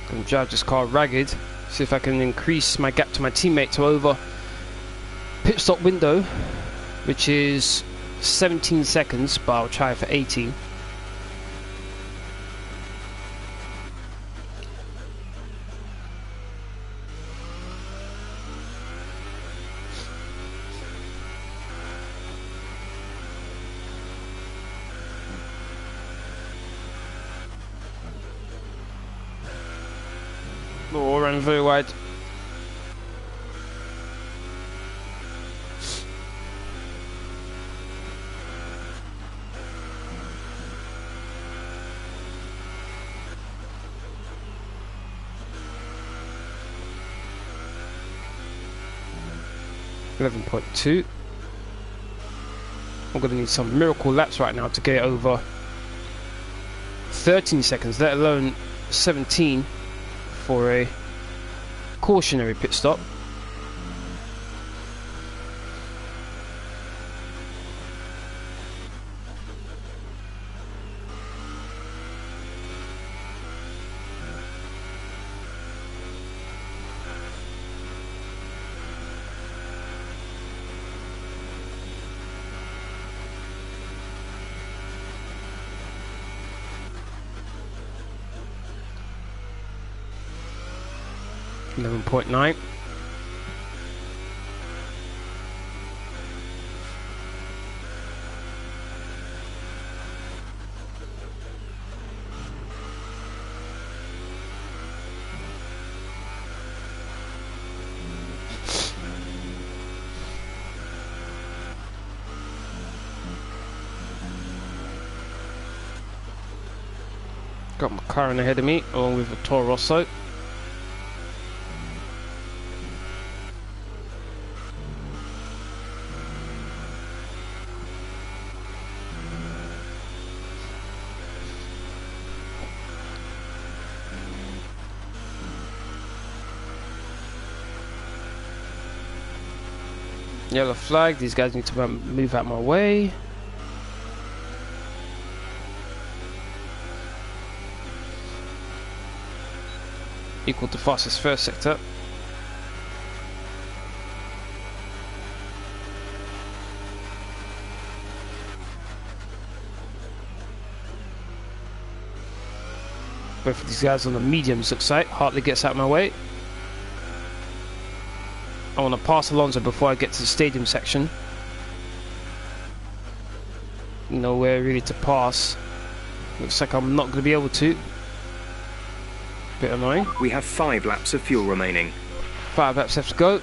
I'm gonna drive this car ragged, see if I can increase my gap to my teammate to over pit stop window, which is 17 seconds, but I'll try for 18. Oh, ran very wide. .2. I'm gonna need some miracle laps right now to get over 13 seconds, let alone 17 for a cautionary pit stop. .9. Got McLaren ahead of me, along with a Toro Rosso. Yellow flag, these guys need to move out my way. Equal to fastest first sector. Both of these guys on the mediums looks like. Hartley gets out of my way. I want to pass Alonso before I get to the stadium section. Nowhere really to pass. Looks like I'm not going to be able to. Bit annoying. We have 5 laps of fuel remaining. 5 laps left to go.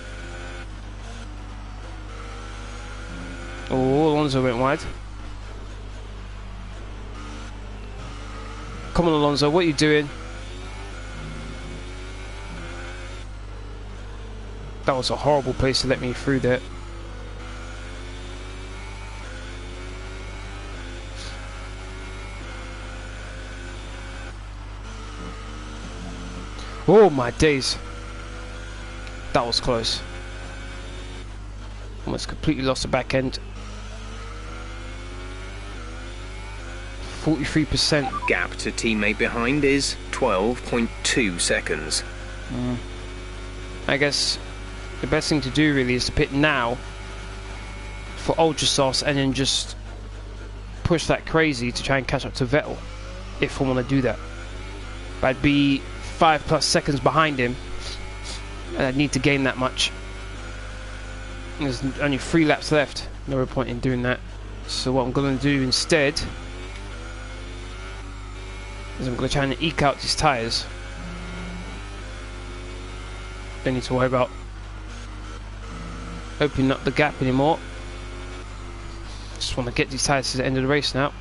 Oh, Alonso went wide. Come on, Alonso, what are you doing? That was a horrible place to let me through there. Oh my days. That was close. Almost completely lost the back end. 43%. Gap to teammate behind is 12.2 seconds. I guess the best thing to do really is to pit now for ultra softs and then just push that crazy to try and catch up to Vettel, if I want to do that. But I'd be 5+ seconds behind him, and I'd need to gain that much. There's only 3 laps left. No real point in doing that. So what I'm going to do instead is I'm going to try and eke out these tyres. Don't need to worry about opening up the gap anymore. Just want to get these tyres to the end of the race now.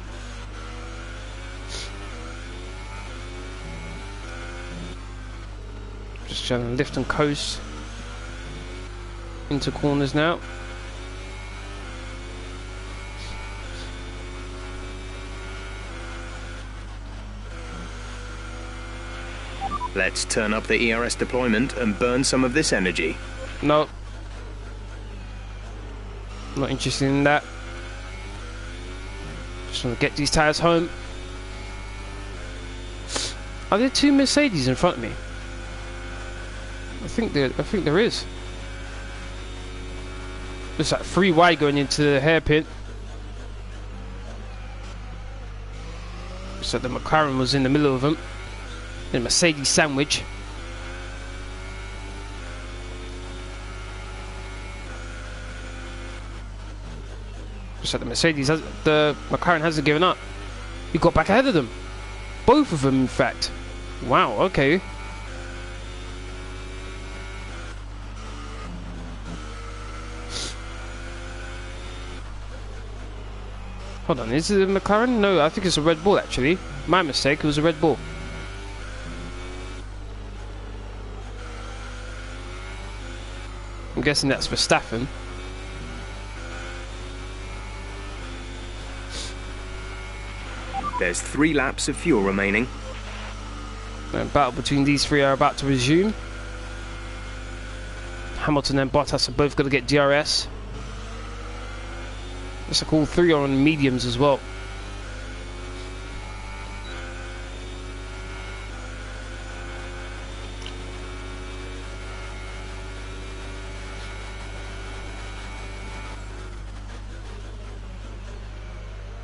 Just trying to lift and coast into corners now. Let's turn up the ERS deployment and burn some of this energy. No. Not interested in that. Just want to get these tyres home. Are there 2 Mercedes in front of me? I think there is. There's like 3 wide going into the hairpin. So the McLaren was in the middle of them. The Mercedes sandwich. So the McLaren hasn't given up. He got back ahead of them. Both of them, in fact. Wow, okay. Hold on, is it a McLaren? No, I think it's a Red Bull actually. My mistake, it was a Red Bull. I'm guessing that's Verstappen. There's 3 laps of fuel remaining. The battle between these 3 are about to resume. Hamilton and Bottas are both going to get DRS. Looks like all 3 are on mediums as well.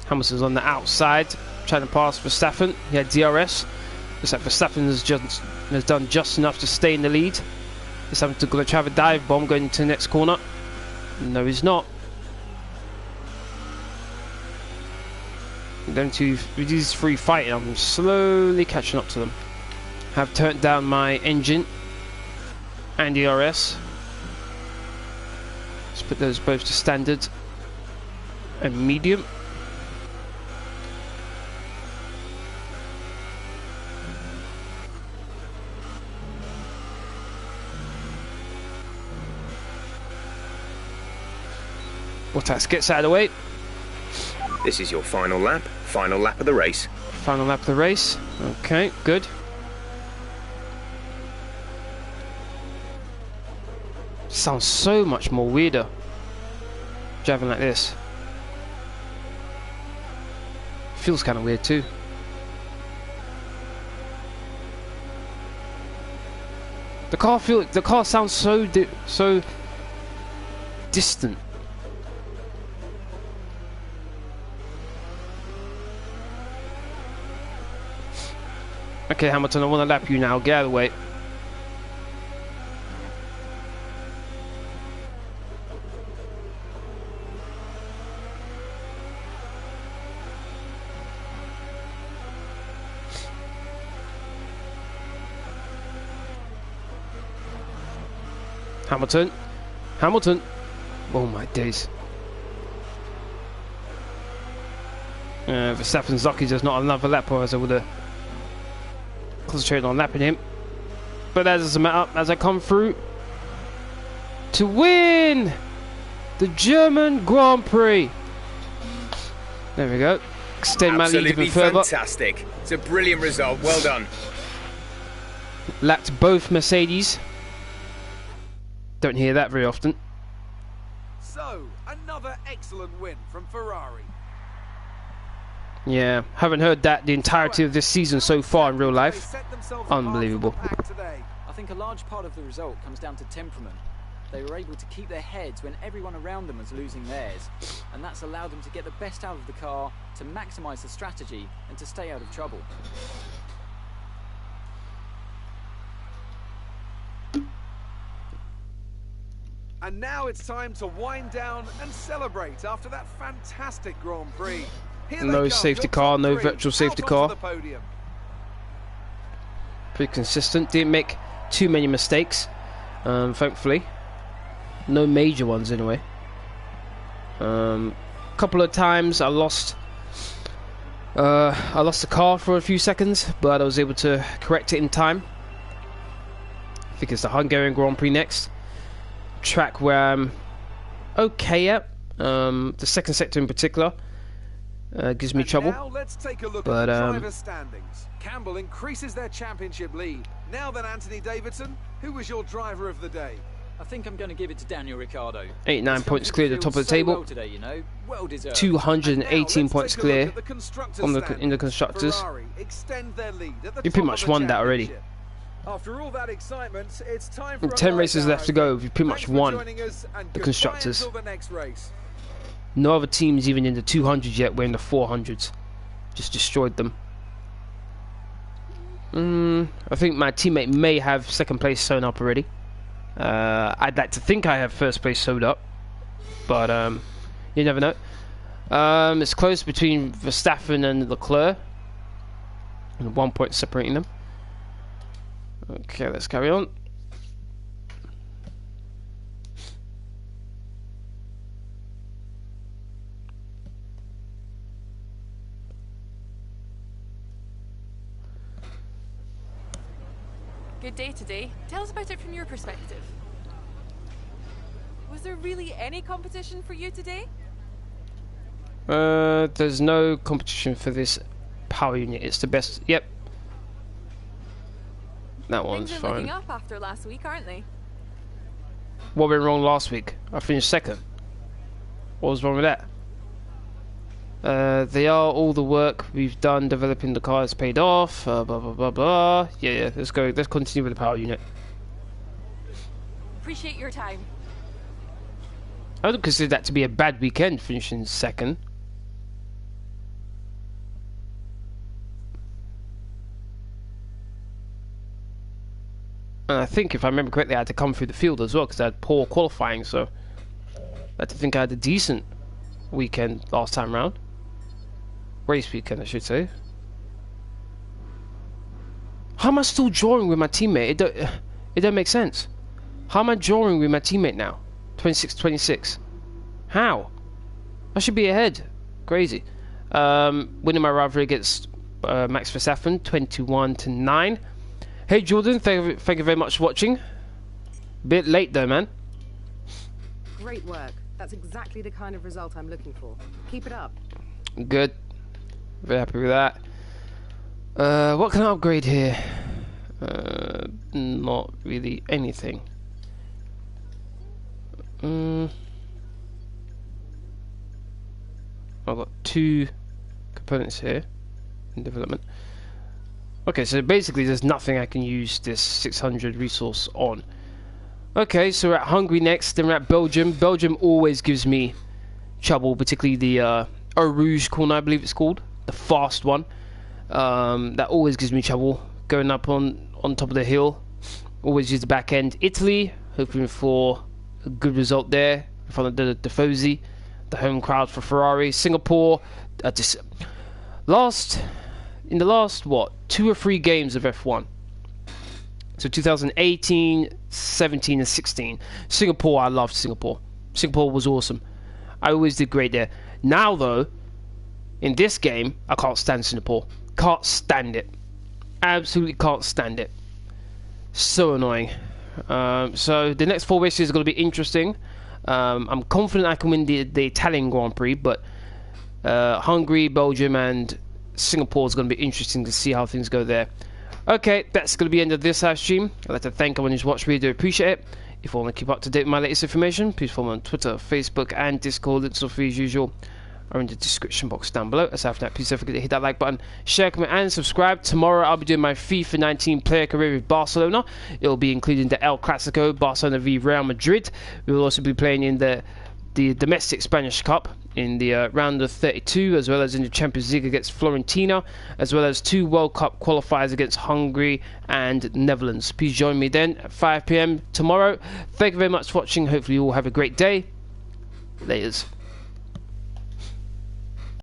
Hamilton's on the outside, trying to pass Verstappen. He had DRS. Looks like Verstappen has done just enough to stay in the lead. He's having to go try have a dive bomb going into the next corner. No, he's not. Them two, with these 3 fighting, I'm slowly catching up to them. Have turned down my engine and DRS. Let's put those both to standard and medium. Bottas gets out of the way. This is your final lap of the race. Final lap of the race. Okay, good. Sounds so much more weirder driving like this. Feels kind of weird too. The car sounds so distant. Okay, Hamilton, I want to lap you now. Get out of the way. Hamilton. Oh my days. Verstappen's lucky there's not another lap, or as I would have concentrated on lapping him. But that doesn't matter as I come through to win the German Grand Prix. There we go. Extend my lead even further. Fantastic. It's a brilliant result. Well done. Lapped both Mercedes. Don't hear that very often. So, another excellent win from Ferrari. Yeah, haven't heard that the entirety of this season so far in real life. Unbelievable. I think a large part of the result comes down to temperament. they were able to keep their heads when everyone around them was losing theirs. And that's allowed them to get the best out of the car, to maximise the strategy, and to stay out of trouble. And now it's time to wind down and celebrate after that fantastic Grand Prix. Here they No come, safety your car, top no three, virtual safety out car. onto the podium. Pretty consistent. Didn't make too many mistakes, thankfully. No major ones anyway. Couple of times I lost the car for a few seconds, but I was able to correct it in time. I think it's the Hungarian Grand Prix next. Track where I'm okay at. The second sector in particular gives me trouble. Now let's take a look But, at the drivers' standings. Campbell increases their championship lead. Now then, Anthony Davidson, who was your driver of the day? I think I'm going to give it to Daniel Ricciardo. 89 He's points come clear to at the top of the field so table. well today, you know. Well deserved. 218 Now, points let's take a look clear at the Constructors' in the standings. Constructors. Ferrari extend their lead at the You pretty top much of the won that already. championship. After all that excitement, it's time for 10 a races lie left to down. go. We've pretty much Thanks for won joining us, and the goodbye Constructors. until the next race. No other teams even in the 200s yet. We're in the 400s. Just destroyed them. I think my teammate may have second place sewn up already. I'd like to think I have first place sewed up, but you never know. It's close between Verstappen and Leclerc, and 1 point separating them. Okay, let's carry on. Good day today. Tell us about it from your perspective. Was there really any competition for you today? There's no competition for this power unit. It's the best. Yep. That one's Things are looking fine. up after last week, aren't they? What went wrong last week? I finished second. What was wrong with that? They are all the work we've done developing the car has paid off. Blah blah blah blah. Yeah. Let's go. Let's continue with the power unit. Appreciate your time. I don't consider that to be a bad weekend, finishing second. And I think, if I remember correctly, I had to come through the field as well because I had poor qualifying. So I had to think I had a decent weekend last time round. Race weekend, I should say. How am I still drawing with my teammate? It don't make sense. How am I drawing with my teammate now? 26-26. How? I should be ahead. Crazy. Winning my rivalry against Max Verstappen, 21-9. Hey Jordan, thank you very much for watching. Bit late though, man. Great work. That's exactly the kind of result I'm looking for. Keep it up. Good. Very happy with that. What can I upgrade here? Not really anything. I've got 2 components here in development. Okay, so basically there's nothing I can use this 600 resource on. Okay, so we're at Hungary next, then we're at Belgium. Belgium always gives me trouble, particularly the Eau Rouge corner, I believe it's called. The fast one. That always gives me trouble. Going up on top of the hill. Always use the back end. Italy, hoping for a good result there. In front of the Tifosi, the home crowd for Ferrari. Singapore, in the last, what, 2 or 3 games of F1. So 2018, 17 and 16. Singapore, I loved Singapore. Singapore was awesome. I always did great there. Now, though, in this game, I can't stand Singapore. Can't stand it. Absolutely can't stand it. So annoying. So the next 4 races are going to be interesting. I'm confident I can win the Italian Grand Prix, but Hungary, Belgium, and Singapore is going to be interesting to see how things go there. Okay, that's going to be the end of this live stream. I'd like to thank everyone who's watched. Really do appreciate it. If you want to keep up to date with my latest information, please follow me on Twitter, Facebook, and Discord. Links are free as usual. are in the description box down below. Aside from that, please don't forget to hit that like button, share, comment, and subscribe. Tomorrow I'll be doing my FIFA 19 player career with Barcelona. It will be including the El Clasico, Barcelona v Real Madrid. We will also be playing in the domestic Spanish Cup in the round of 32, as well as in the Champions League against Florentina, as well as 2 World Cup qualifiers against Hungary and Netherlands. Please join me then at 5 PM tomorrow. Thank you very much for watching. Hopefully you all have a great day. Laters.